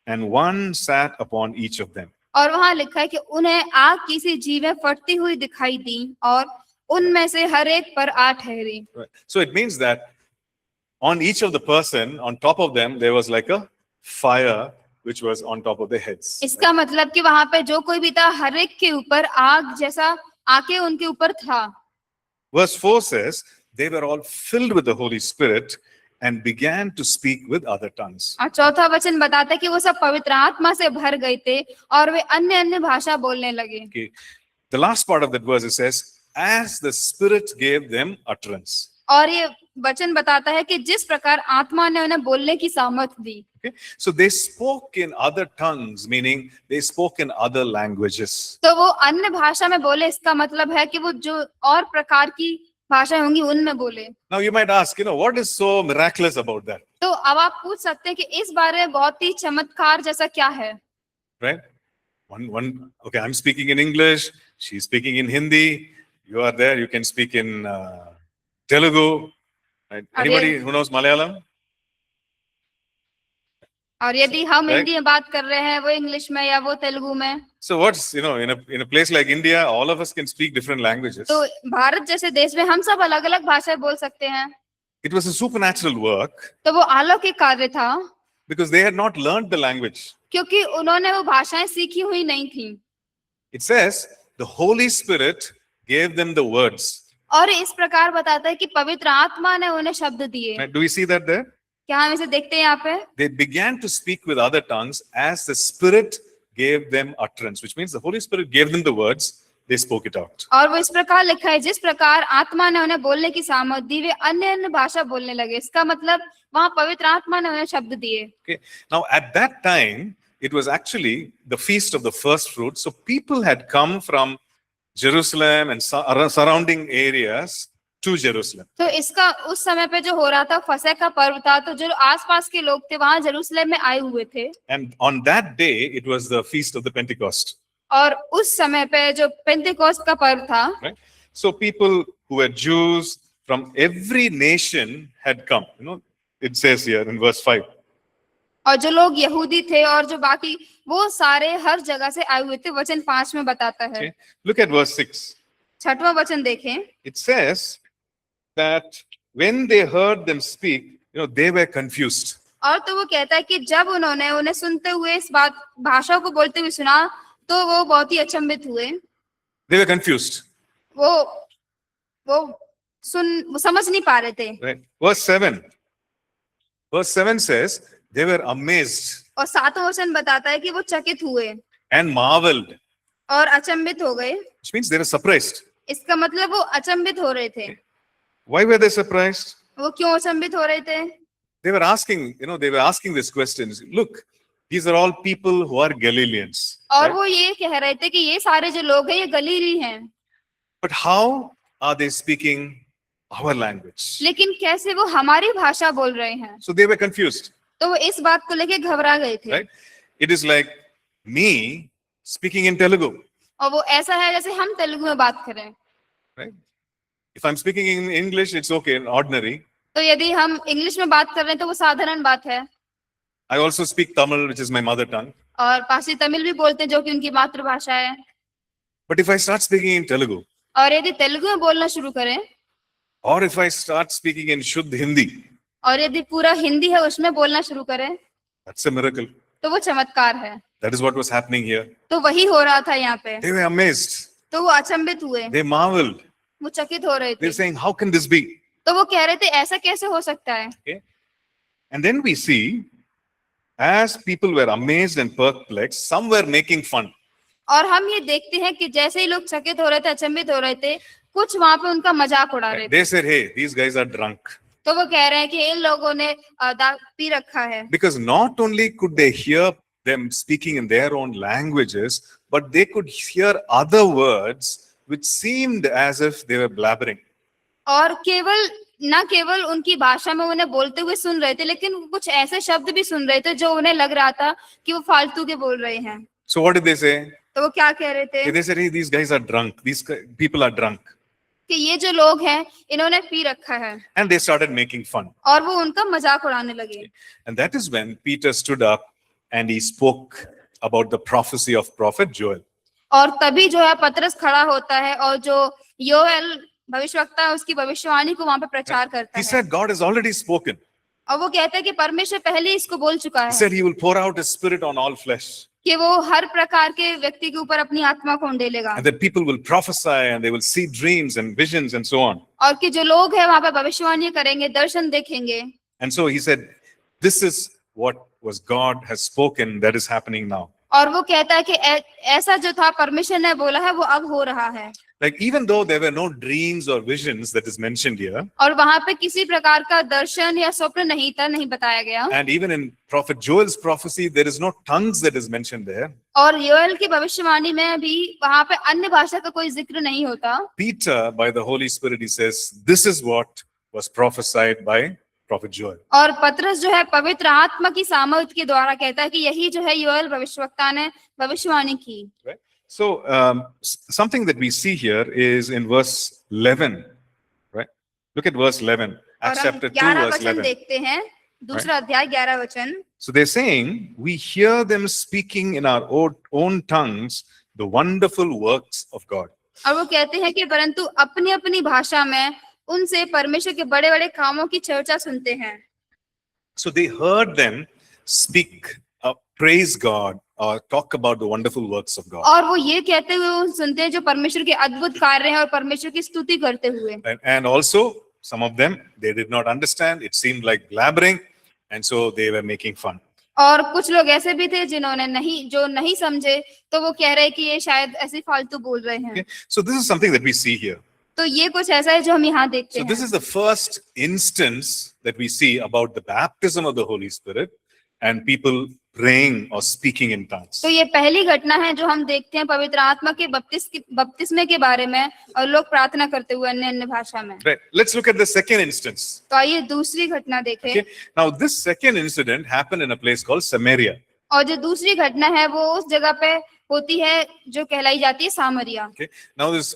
and one sat upon each of them. और वहां लिखा है कि उन्हें आग की सी जीवें फटती हुई दिखाई दी, और उनमें से हर एक पर आ ठहरी। Right. So it means that on each of the person, on top of them, there was like a fire which was on top of their heads. इसका मतलब कि वहां पे जो कोई भी था, हर एक के ऊपर आग जैसा आके उनके ऊपर था। Verse 4 says, they were all filled with the Holy Spirit and began to speak with other tongues. और चौथा वचन बताता है कि वो सब पवित्र आत्मा से भर गए थे और वे अन्य अन्य भाषा बोलने लगे। Okay. The last part of that verse, it says, as the Spirit gave them utterance. और ये वचन बताता है कि जिस प्रकार आत्मा ने उन्हें बोलने की सामर्थ्य दी। Okay. So they spoke in other tongues, meaning they spoke in other languages. तो वो अन्य भाषा में बोले, इसका मतलब है कि वो जो और प्रकार की भाषाएं होंगी उनमें बोले। Now you might ask, what is so miraculous about that? तो अब आप पूछ सकते हैं कि इस बारे में बहुत ही चमत्कार जैसा क्या है? Right? Okay, I'm speaking in English, she's speaking in Hindi, you are there, you can speak in Telugu. Right? Anybody who knows Malayalam? और यदि हम Right? हिंदी में बात कर रहे हैं, वो इंग्लिश में या वो तेलुगु में। So what's, in a place like India, all of us can speak different languages. तो भारत जैसे देश में हम सब अलग अलग भाषाएं बोल सकते हैं। It was a supernatural work तो वो अलौकिक कार्य था, because they had not learned the language. क्योंकि उन्होंने वो भाषाएं सीखी हुई नहीं थी। It says the Holy Spirit gave them the words. और इस प्रकार बताता है कि पवित्र आत्मा ने उन्हें शब्द दिए। Right? Do we see that there? क्या हम इसे देखते हैं यहाँ पे? They began to speak with other tongues as the Spirit gave them utterance, which means the Holy Spirit gave them the words, they spoke it out. और वो इस प्रकार लिखा है, जिस प्रकार आत्मा ने उन्हें बोलने की सामर्थ्य दी, वे अन्य अन्य भाषा बोलने लगे। इसका मतलब वहां पवित्र आत्मा ने उन्हें शब्द दिए। Okay. Now at that time, it was actually the feast of the first fruits. So people had come from Jerusalem and surrounding areas to Jerusalem. तो इसका उस समय पे जो हो रहा था, फसह का पर्व था, तो जो आसपास के लोग थे वहां जेरूशलेम में आए हुए थे। And on that day, it was the feast of the Pentecost. और उस समय पे जो पेंटेकोस्ट का पर्व था, Right? So people who were Jews from every nation had come. It says here in verse 5. और जो लोग यहूदी थे और जो बाकी वो सारे हर जगह से आए हुए थे, वचन 5 में बताता है। Okay. Look at verse 6. 6वां वचन देखें। It says that when they heard them speak, they were confused. और तो वो कहता है कि जब उन्होंने उन्हें सुनते हुए इस बात भाषा को बोलते हुए सुना, तो वो बहुत ही अचंभित हुए। They were confused. वो समझ नहीं पा रहे थे। Right? Verse 7 says they were amazed और 7वां वचन बताता है कि वो चकित हुए and marveled, और अचंभित हो गए। which means they were surprised. इसका मतलब वो अचंभित हो रहे थे। Why were they surprised? वो क्यों अचंभित हो रहे थे? They were asking this question. Look, these are all people who are Galileans. और Right? वो ये कह रहे थे कि ये सारे जो लोग हैं ये गलीली हैं, But how are they speaking our language? लेकिन कैसे वो हमारी भाषा बोल रहे हैं? So they were confused. तो वो इस बात को लेके घबरा गए थे। Right? It is like me speaking in Telugu. और वो ऐसा है जैसे हम तेलुगु में बात करें। right? If I'm speaking in English, it's okay, ordinary. तो यदि हम इंग्लिश में बात कर रहे हैं तो वो साधारण बात है। I also speak Tamil, which is my mother tongue. और पासी तमिल भी बोलते हैं जो कि उनकी मातृभाषा है। But if I start speaking in Telugu, और यदि तेलुगु में बोलना शुरू करें, or if I start speaking in Shuddh Hindi, और यदि पूरा हिंदी है उसमें बोलना शुरू करें, that's a miracle. तो वो चमत्कार है। That is what was happening here. तो वही हो रहा था यहाँ पे। They were amazed. तो वो अचंभित हुए, They marveled. वो चकित हो रहे थे। They're saying, how can this be? तो वो कह रहे थे ऐसा कैसे हो सकता है। Okay. And then we see, as people were amazed and perplexed, some were making fun. और हम ये देखते हैं कि जैसे ही लोग चकित हो रहे थे, अचंभित हो रहे थे, कुछ वहां पे उनका मजाक उड़ा रहे थे। They said, hey, these guys are drunk. तो वो कह रहे हैं कि इन लोगों ने पी रखा है। Because not only could they hear them speaking in their own languages, but they could hear other words which seemed as if they were blabbering. और न केवल उनकी भाषा में उन्हें बोलते हुए सुन रहे थे, लेकिन कुछ ऐसे शब्द भी सुन रहे थे जो उन्हें लग रहा था कि वो फालतू के बोल रहे हैं। So what did they say? तो वो क्या कह रहे थे? They said, hey, these guys are drunk. These people are drunk. कि ये जो लोग हैं इन्होंने पी रखा है। And they started making fun. और वो उनका मजाक उड़ाने लगे। And that is when Peter stood up and he spoke about the prophecy of prophet Joel. और तभी जो है पतरस खड़ा होता है और जो योएल भविष्यवक्ता है उसकी भविष्यवाणी को वहां पे प्रचार करता He है। said, God has already spoken. और वो कहता है कि परमेश्वर पहले ही इसको बोल चुका He है said he will pour out his spirit on all flesh. कि वो हर प्रकार के व्यक्ति के ऊपर अपनी आत्मा को उंडेलेगा। And that people will prophesy and they will see dreams and visions and so on. और कि जो लोग हैं वहां पे भविष्यवाणी करेंगे, दर्शन देखेंगे। And so he said, this is what was God has spoken that is happening now. और वो कहता है कि ऐसा जो था परमेश्वर ने बोला है वो अब हो रहा है। Like even though there were no dreams or visions that is mentioned here, और वहां पे किसी प्रकार का दर्शन या स्वप्न नहीं था, नहीं बताया गया। and even in prophet Joel's prophecy, there is no tongues that is mentioned there. और योएल की भविष्यवाणी में भी वहां पे अन्य भाषा का कोई जिक्र नहीं होता। Peter, by the Holy Spirit, he says, this is what was prophesied by prophet Joel. और पतरस जो है पवित्र आत्मा की सामर्थ के द्वारा कहता है कि यही जो है योएल भविष्यवक्ता ने भविष्यवाणी की। Right? So something that we see here is in verse 11, right? Look at verse 11, और Acts हम chapter 2, 11 verse वचन 11. देखते हैं, दूसरा अध्याय 11 वचन। So they're saying, we hear them speaking in our own tongues the wonderful works of God. और वो कहते हैं कि परंतु अपनी अपनी भाषा में उनसे परमेश्वर के बड़े बड़े कामों की चर्चा सुनते हैं। So they heard them speak, praise God, or talk about the wonderful works of God. और वो ये कहते हुए सुनते हैं जो परमेश्वर के अद्भुत कार्य हैं और परमेश्वर की स्तुति करते हुए। And also, some of them, they did not understand. It seemed like blabbering, and so they were making fun. और कुछ लोग ऐसे भी थे जिन्होंने जो नहीं समझे, तो वो कह रहे कि ये शायद ऐसे फालतू बोल रहे हैं। Okay? So this is something that we see here. तो ये कुछ ऐसा है जो हम यहाँ देखते So हैं। this is the first instance that we see about the baptism of the Holy Spirit and people praying or speaking in tongues. तो ये पहली घटना है जो हम देखते हैं पवित्र आत्मा के बपतिस्मे के बारे में और लोग प्रार्थना करते हुए अन्य अन्य भाषा में। Right. Let's look at the second instance. तो आइए दूसरी घटना देखें। Okay. Now this second incident happened in a place called Samaria. और जो दूसरी घटना है वो उस जगह पे होती है जो कहलाई जाती है सामरिया। Okay. Now this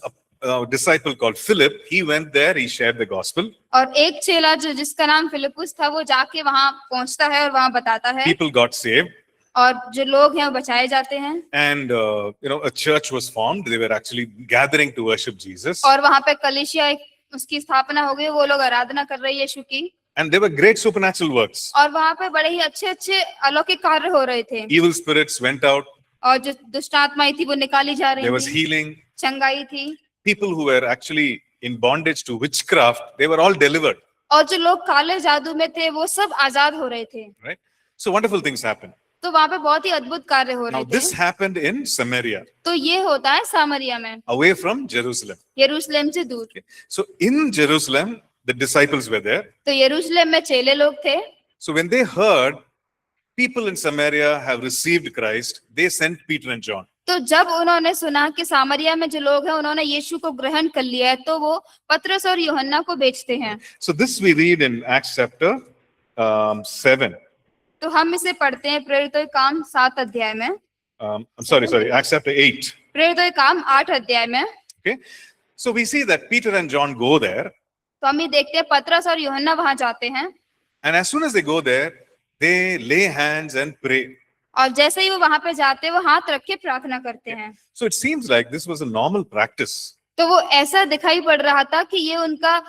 disciple called Philip, he went there, he shared the gospel. और एक चेला जो जिसका नाम फिलिपुस था वो जाके वहां पहुंचता है और वहां बताता है। People got saved. और जो लोग हैं वो बचाए जाते हैं। And a church was formed. They were actually gathering to worship Jesus. और वहां पे कलीसिया उसकी स्थापना हो गई, वो लोग आराधना कर रहे हैं यीशु की। And there were great supernatural works. और वहां पे बड़े ही अच्छे अच्छे अलौकिक कार्य हो रहे थे। Evil spirits went out. और जो दुष्ट आत्माएं थी वो निकाली जा There रही was थी, healing. चंगाई थी। People who were actually in bondage to witchcraft, they were all delivered. और जो लोग काले जादू में थे वो सब आजाद हो रहे थे। Right? So wonderful things happened. तो वहां पे बहुत ही अद्भुत कार्य हो Now रहे this थे। happened in Samaria, तो ये होता है सामरिया में, away from Jerusalem. यरूशलेम से दूर। So in Jerusalem, the disciples were there. तो यरूशलेम में चेले लोग थे। So when they heard people in Samaria have received Christ, they sent Peter and John. तो जब उन्होंने सुना कि सामरिया में जो लोग हैं उन्होंने यीशु को ग्रहण कर लिया है, तो वो पतरस और यूहन्ना को भेजते हैं। So this we read in Acts chapter 7. तो हम इसे पढ़ते हैं प्रेरितों के काम 7 अध्याय में। I'm sorry, Acts chapter 8. प्रेरितों के काम 8 अध्याय में। Okay. So we see that Peter and John go there, तो हम ये देखते हैं पतरस और यूहन्ना वहां जाते हैं, and as soon as they go there, they lay hands and pray. और जैसे ही वो वहां पे जाते हैं वो हाथ रख के प्रार्थना करते हैं। So it seems like this was a normal practice. तो वो ऐसा दिखाई पड़ रहा था कि ये उनका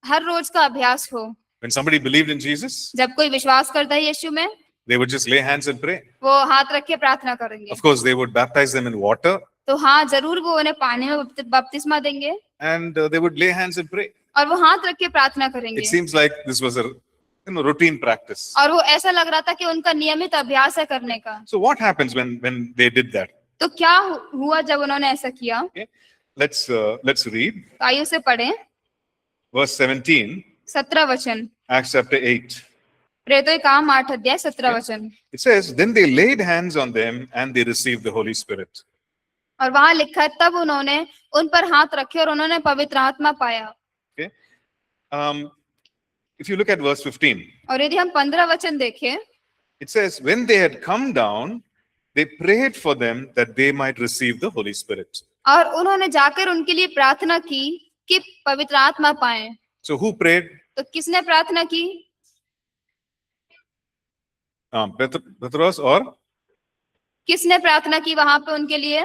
हर रोज का अभ्यास हो। When somebody believed in Jesus, जब कोई विश्वास करता है यीशु में, they would just lay hands and pray. वो हाथ रख के प्रार्थना करेंगे। Of course, they would baptize them in water, तो हाँ, जरूर वो उन्हें पानी में बपतिस्मा देंगे and they would lay hands and pray. और वो हाथ रख के प्रार्थना करेंगे। It seems like this was a routine practice. और वो ऐसा लग रहा था कि उनका नियमित अभ्यास है करने का। So what happens when they did that? तो क्या हुआ जब उन्होंने ऐसा किया? Okay. Let's read तो आइए उसे पढ़ें। verse 17, 17 वचन, Acts chapter 8. प्रेरितों के काम 8 अध्याय 17 वचन। It says, then they laid hands on them and they received the Holy Spirit. और वहां लिखा है, तब उन्होंने उन पर हाथ रखे और उन्होंने पवित्र आत्मा पाया। Okay. If you look at verse 15, और यदि हम 15 वचन देखें, it says, when they had come down, they prayed for them that they might receive the Holy Spirit. और उन्होंने जाकर उनके लिए प्रार्थना की कि पवित्र आत्मा पाएं। So who prayed? तो किसने प्रार्थना की? Petros or किसने प्रार्थना की वहां पे उनके लिए?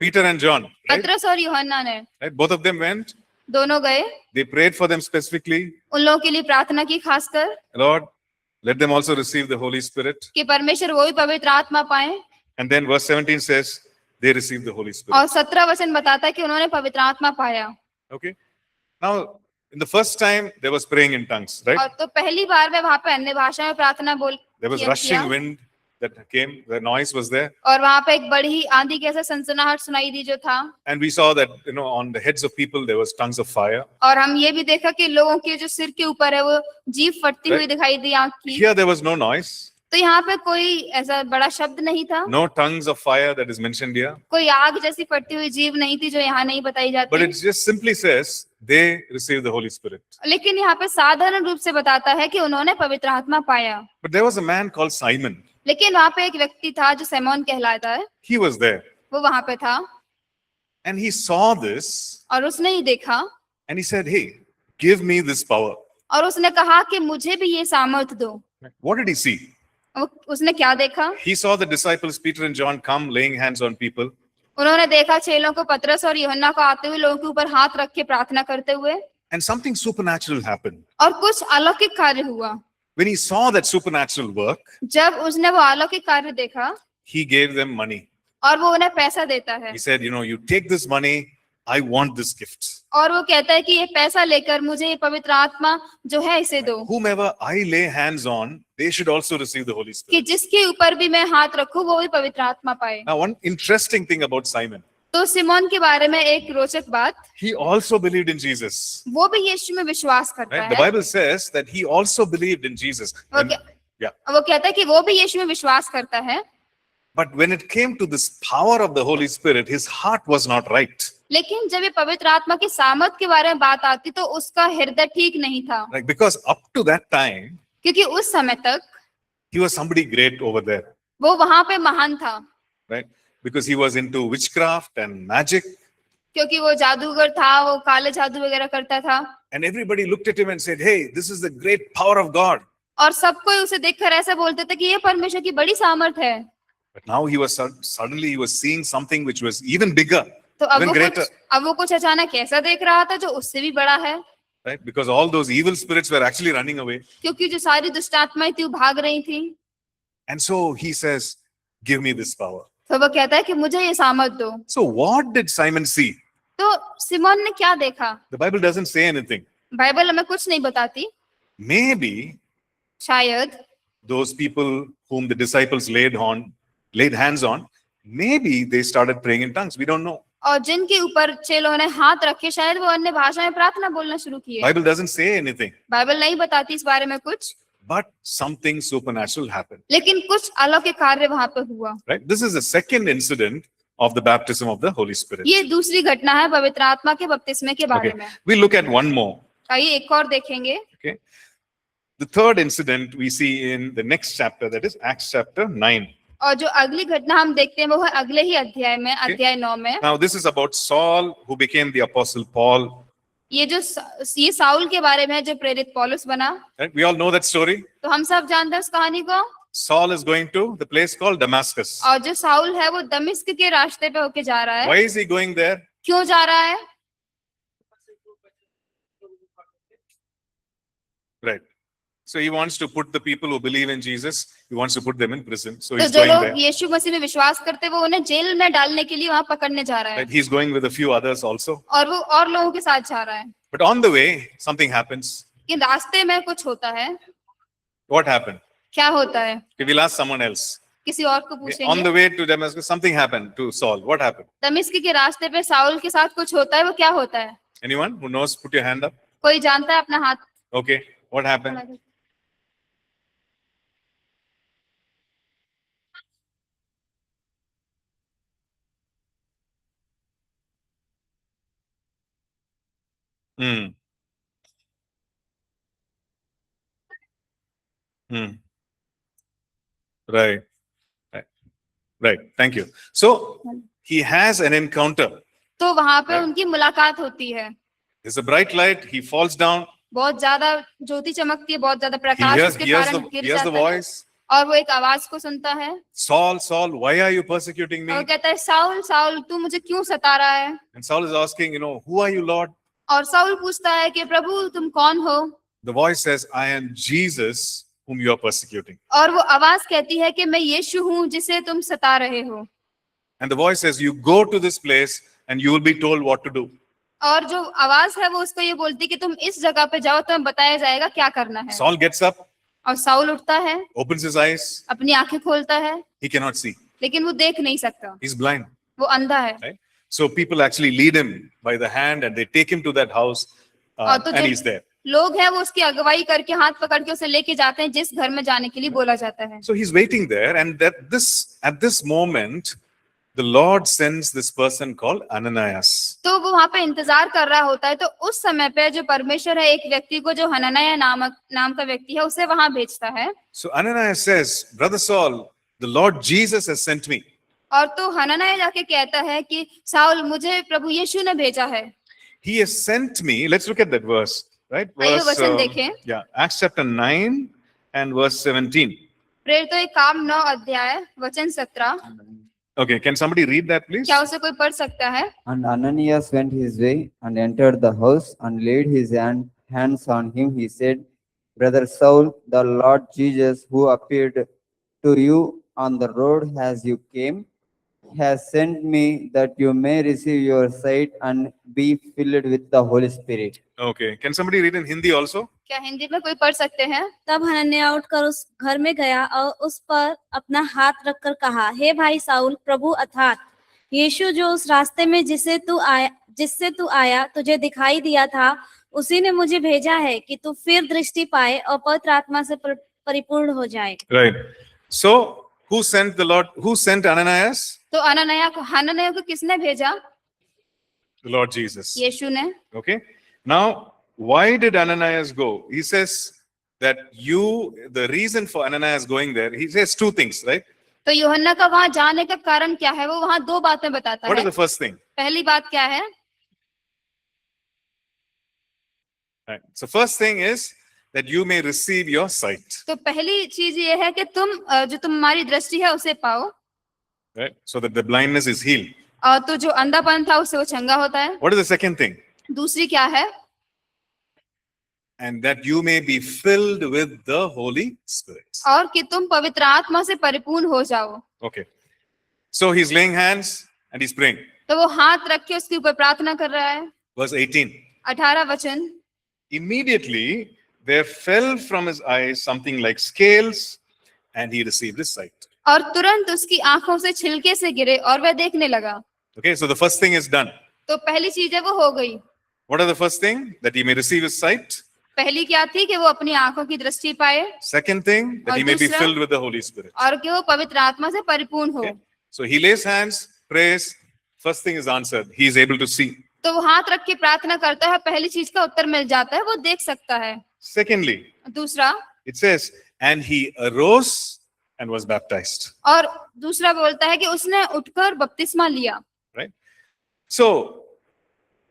Peter and John, right? पतरस और यूहन्ना ने। Right? Both of them went. दोनों गए, They prayed for them specifically. उन लोगों के लिए प्रार्थना की खासकर Lord, let them also receive the Holy Spirit. कि परमेश्वर वो भी पवित्र आत्मा पाए। And then verse 17 says, they received the Holy Spirit. और 17 वचन बताता है कि उन्होंने पवित्र आत्मा पाया। Okay. Now, in the first time, there was praying in tongues, right? और तो पहली बार में वहां पे अन्य भाषा में प्रार्थना There was किया। rushing wind that came. The noise was there. और वहां पे एक बड़ी आंधी के ऐसा सनसनाहट सुनाई दी जो था। And we saw that, on the heads of people, there was tongues of fire. और हम ये भी देखा कि लोगों के जो सिर के ऊपर है वो जीभ फटती हुई दिखाई दी आग की। Here, there was no noise. तो यहाँ पे कोई ऐसा बड़ा शब्द नहीं था। No tongues of fire that is mentioned here. कोई आग जैसी फटती हुई जीभ नहीं थी जो यहाँ नहीं बताई But जाती। it just simply says, they received the Holy Spirit. लेकिन यहाँ पे साधारण रूप से बताता है कि उन्होंने पवित्र आत्मा पाया। But there was a man called Simon. लेकिन वहां पे एक व्यक्ति था जो सैमोन कहलाता है, He was there. वो वहां पे था And he saw this. और उसने ही देखा And he said, hey, give me this power. और उसने कहा कि मुझे भी ये सामर्थ दो। What did he see? उसने क्या देखा? He saw the disciples, Peter and John, come laying hands on people. उन्होंने देखा चेलों को, पतरस और यूहन्ना को आते हुए लोगों के ऊपर हाथ रख के प्रार्थना करते हुए। And something supernatural happened. और कुछ अलौकिक कार्य हुआ। When he saw that supernatural work, जब उसने वो अलौकिक कार्य देखा, he gave them money. और वो उन्हें पैसा देता है। He said, you take this money, I want this gift. और वो कहता है कि ये पैसा लेकर मुझे ये पवित्र आत्मा जो है इसे दो। Whomever I lay hands on, they should also receive the Holy कि Spirit. जिसके ऊपर भी मैं हाथ रखूं वो भी पवित्र आत्मा पाए। Now, one interesting thing about Simon, तो सिमोन के बारे में एक रोचक बात, he also believed in Jesus. वो भी यीशु में विश्वास करता Right? The है। Bible says that he also believed in Jesus. वो कहता है कि वो भी यीशु में विश्वास करता है। But when it came to this power of the Holy Spirit, his heart was not right. लेकिन जब ये पवित्र आत्मा की सामर्थ के बारे में बात आती तो उसका हृदय ठीक नहीं था। Like, because up to that time, क्योंकि उस समय तक he was somebody great over there. वो वहां पे महान था। Right? Because he was into witchcraft and magic. क्योंकि वो जादूगर था, वो काले जादू वगैरह करता था। And everybody looked at him and said, hey, this is the great power of God. और सब कोई उसे देखकर ऐसा बोलते थे कि ये परमेश्वर की बड़ी सामर्थ है। But now suddenly he was seeing something which was even bigger, तो even greater. अब वो कुछ अचानक ऐसा देख रहा था जो उससे भी बड़ा है। Right? Because all those evil spirits were actually running away. क्योंकि जो सारी दुष्ट आत्माएं थी वो भाग रही थी। And so he says, give me this power. तो वो कहता है कि मुझे ये सामर्थ दो। So what did Simon see? तो सिमोन ने क्या देखा? The Bible doesn't say anything. Bible हमें कुछ नहीं बताती। Maybe शायद those people whom the disciples laid hands on, maybe they started praying in tongues. We don't know. और जिनके ऊपर चेलों ने हाथ रखे शायद वो अन्य भाषा में प्रार्थना बोलना शुरू किए। Bible doesn't say anything. Bible नहीं बताती इस बारे में कुछ। But something supernatural happened. लेकिन कुछ अलौकिक कार्य वहां पे हुआ। Right? This is the second incident of the baptism of the Holy Spirit. ये दूसरी घटना है पवित्र आत्मा के बपतिस्मे के बारे Okay. में। We look at one more. आइए एक और देखेंगे। Okay. The third incident we see in the next chapter, that is Acts chapter 9. और जो अगली घटना हम देखते हैं वो है अगले ही अध्याय में, अध्याय 9 में। Now, this is about Saul, who became the Apostle Paul. ये साउल के बारे में है जो प्रेरित पौलुस बना। Right? We all know that story. तो हम सब जानते हैं उस कहानी को। Saul is going to the place called Damascus. और जो साउल है वो दमिश्क के रास्ते पे होके जा रहा है। Why is he going there? क्यों जा रहा है? Right. So he wants to put the people who believe in Jesus, he wants to put them in prison. So तो he's जो going लोग there. यीशु मसीह में विश्वास करते हैं वो उन्हें जेल में डालने के लिए वहां पकड़ने जा रहा है। Right? He's going with a few others also. और वो और लोगों के साथ जा रहा है। But on the way, something happens. कि रास्ते में कुछ होता है। What happened? क्या होता है? Okay, we'll ask someone else. किसी और को On पूछेंगे। the way to Damascus, something happened to Saul. What happened? दमिश्क के रास्ते पे साउल के साथ कुछ होता है, वो क्या होता है? Anyone who knows, put your hand up. कोई जानता है? अपना हाथ Okay, what happened? Hmm. Hmm. Right. Right. Right. Thank you. So he has an encounter. तो वहां पे Right. उनकी मुलाकात होती है। There's a bright light. He falls down. बहुत ज्यादा ज्योति चमकती है, बहुत ज्यादा He प्रकाश hears, उसके he hears कारण the, गिर he hears the जाता है। voice. और वो एक आवाज को सुनता है। Saul, Saul, why are you persecuting me? और कहता है, साउल साउल तू मुझे क्यों सता रहा है? And Saul is asking, who are you, Lord? और साउल पूछता है कि प्रभु तुम कौन हो? The voice says, I am Jesus whom you are persecuting. और वो आवाज कहती है कि मैं यीशु हूँ जिसे तुम सता रहे हो। And the voice says, you go to this place and you will be told what to do. और जो आवाज है वो उसको ये बोलती है कि तुम इस जगह पे जाओ, तुम्हें बताया जाएगा क्या करना है। Saul gets up, और साउल उठता है, opens his eyes. अपनी आंखें खोलता है, He cannot see. लेकिन वो देख नहीं सकता, He's blind. वो अंधा है। Right? So people actually lead him by the hand and they take him to that house तो and जो he's there. लोग हैं वो उसकी अगुवाई करके हाथ पकड़ के उसे लेके जाते हैं जिस घर में जाने के लिए बोला जाता है। So he's waiting there, and at this moment, the Lord sends this person called Ananias. तो वो वहां पे इंतजार कर रहा होता है। तो उस समय पे जो परमेश्वर है एक व्यक्ति को, जो हनन्याह नाम का व्यक्ति है, उसे वहां भेजता है। So Ananias says, Brother Saul, the Lord Jesus has sent me. और तो हनन्याह जाके कहता है कि साउल मुझे प्रभु यीशु ने भेजा है। He has sent me. Let's look at that verse, right? आइए वचन देखें। Yeah, Acts chapter 9 and verse 17. प्रेरितों के काम 9 अध्याय वचन 17। Okay, can somebody read that, please? क्या उसे कोई पढ़ सकता है? And Ananias went his way and entered the house and laid his hands on him. He said, Brother Saul, the Lord Jesus, who appeared to you on the road as you came, has sent me that you may receive your sight and be filled with the Holy Spirit. Okay, can somebody read in Hindi also? क्या हिंदी में कोई पढ़ सकते हैं? तब हनन्याह उठकर उस घर में गया और उस पर अपना हाथ रखकर कहा, हे भाई साउल, प्रभु अर्थात यीशु जो उस रास्ते में जिससे तू आया तुझे दिखाई दिया था, उसी ने मुझे भेजा है कि तू फिर दृष्टि पाए और पवित्र आत्मा से परिपूर्ण हो जाए। Right. So, who sent the Lord? Who sent Ananias? तो हनन्याह को किसने भेजा? The Lord Jesus. यीशु ने। Okay. Now, why did Ananias go? He says that the reason for Ananias going there, he says two things, right? तो यूहन्ना का वहां जाने का कारण क्या है? वो वहां 2 बातें बताता What is है। the first thing? पहली बात क्या है? Right. So, first thing is that you may receive your sight. तो पहली चीज ये है कि जो तुम्हारी दृष्टि है उसे पाओ। Right. So that the blindness is healed. और तो जो अंधापन था उससे वो चंगा होता है। What is the second thing? दूसरी क्या है? And that you may be filled with the Holy Spirit. और कि तुम पवित्र आत्मा से परिपूर्ण हो जाओ। Okay. So he's laying hands and he's praying. तो वो हाथ रख के उसके ऊपर प्रार्थना कर रहा है। Verse 18. 18 वचन। Immediately there fell from his eyes something like scales and he received his sight. और तुरंत उसकी आंखों से छिलके से गिरे और वह देखने लगा। Okay, so the first thing is done. तो पहली चीज है वो हो गई। What are the first thing? That he may receive his sight. पहली क्या थी? कि वो अपनी आंखों की दृष्टि पाए। Second thing, that he may be दूसरा? filled with the Holy Spirit. और कि वो पवित्र आत्मा से परिपूर्ण हो। Okay. So he lays hands, prays. First thing is answered. He is able to see. तो वो हाथ रख के प्रार्थना करता है, पहली चीज का उत्तर मिल जाता है, वो देख सकता है। Secondly, दूसरा, it says, and he arose and was baptized. और दूसरा बोलता है कि उसने उठकर बपतिस्मा लिया। Right? So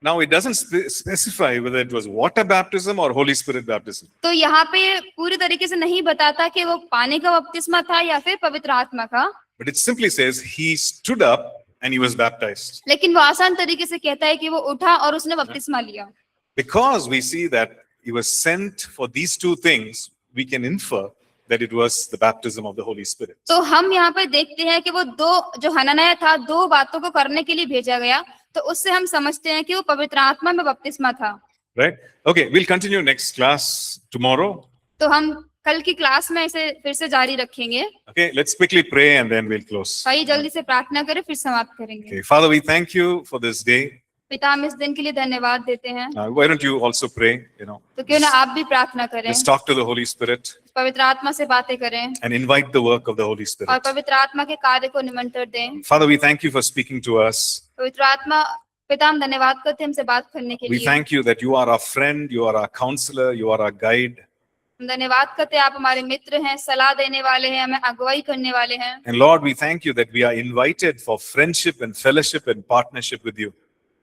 now it doesn't specify whether it was water baptism or Holy Spirit baptism. तो यहाँ पे पूरी तरीके से नहीं बताता कि वो पानी का बपतिस्मा था या फिर पवित्र आत्मा का, But it simply says he stood up and he was baptized. लेकिन वो आसान तरीके से कहता है कि वो उठा और उसने बपतिस्मा लिया। Because we see that he was sent for these two things, we can infer that it was the baptism of the Holy Spirit. तो हम यहाँ पे देखते हैं कि वो दो जो हनन्याह था, दो बातों को करने के लिए भेजा गया, तो उससे हम समझते हैं कि वो पवित्र आत्मा में बपतिस्मा था। Right? Okay, we'll continue next class tomorrow. तो हम कल की क्लास में इसे फिर से जारी रखेंगे। Okay, let's quickly pray and then we'll close. भाई जल्दी से प्रार्थना करें, फिर समाप्त करेंगे। Okay, Father, we thank you for this day. पिता, हम इस दिन के लिए धन्यवाद देते हैं। Why don't you also pray? तो क्यों ना आप भी प्रार्थना करें, Let's talk to the Holy Spirit पवित्र आत्मा से बातें करें and invite the work of the Holy और Spirit. पवित्र आत्मा के कार्य को निमंत्रण दें। Father, we thank you for speaking to us. पवित्र आत्मा, पिता, हम धन्यवाद करते हैं हमसे बात करने के We लिए। thank you that you are our friend, you are our counselor, you are our guide. हम धन्यवाद करते हैं, आप हमारे मित्र हैं, सलाह देने वाले हैं, हमें अगुवाई करने वाले हैं। And Lord, we thank you that we are invited for friendship and fellowship and partnership with you.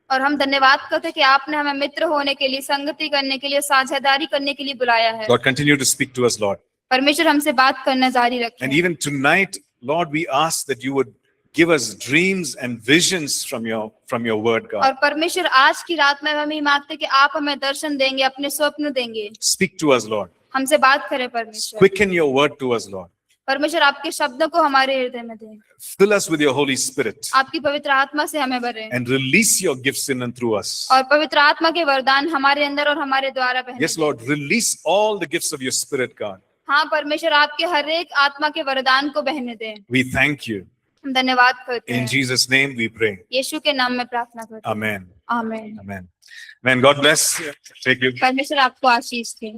और हम धन्यवाद करते हैं कि आपने हमें मित्र होने के लिए, संगति करने के लिए, साझेदारी करने के लिए बुलाया है। Lord, continue to speak to us, Lord. परमेश्वर हमसे बात करना जारी And रखें। even tonight, Lord, we ask that you would give us dreams and visions from your word, और God. परमेश्वर आज की रात में हम ये मांगते हैं कि आप हमें दर्शन देंगे, अपने स्वप्न देंगे, Speak to us, Lord. हमसे बात करें परमेश्वर। Quicken your word to us, Lord. परमेश्वर आपके शब्दों को हमारे हृदय में दें, Fill us with your Holy Spirit आपकी पवित्र आत्मा से हमें भरें and release your gifts in and through us. और पवित्र आत्मा के वरदान हमारे अंदर और हमारे द्वारा बहने Yes, दें। Lord, release all the gifts of your Spirit, God. हाँ परमेश्वर, आपके हर एक आत्मा के वरदान को बहने दें। We thank you. हम धन्यवाद करते In हैं, Jesus' name we pray. यीशु के नाम में प्रार्थना करते हैं। Amen. आमीन। Amen. Man, God bless. Take you. परमेश्वर आपको आशीष दे।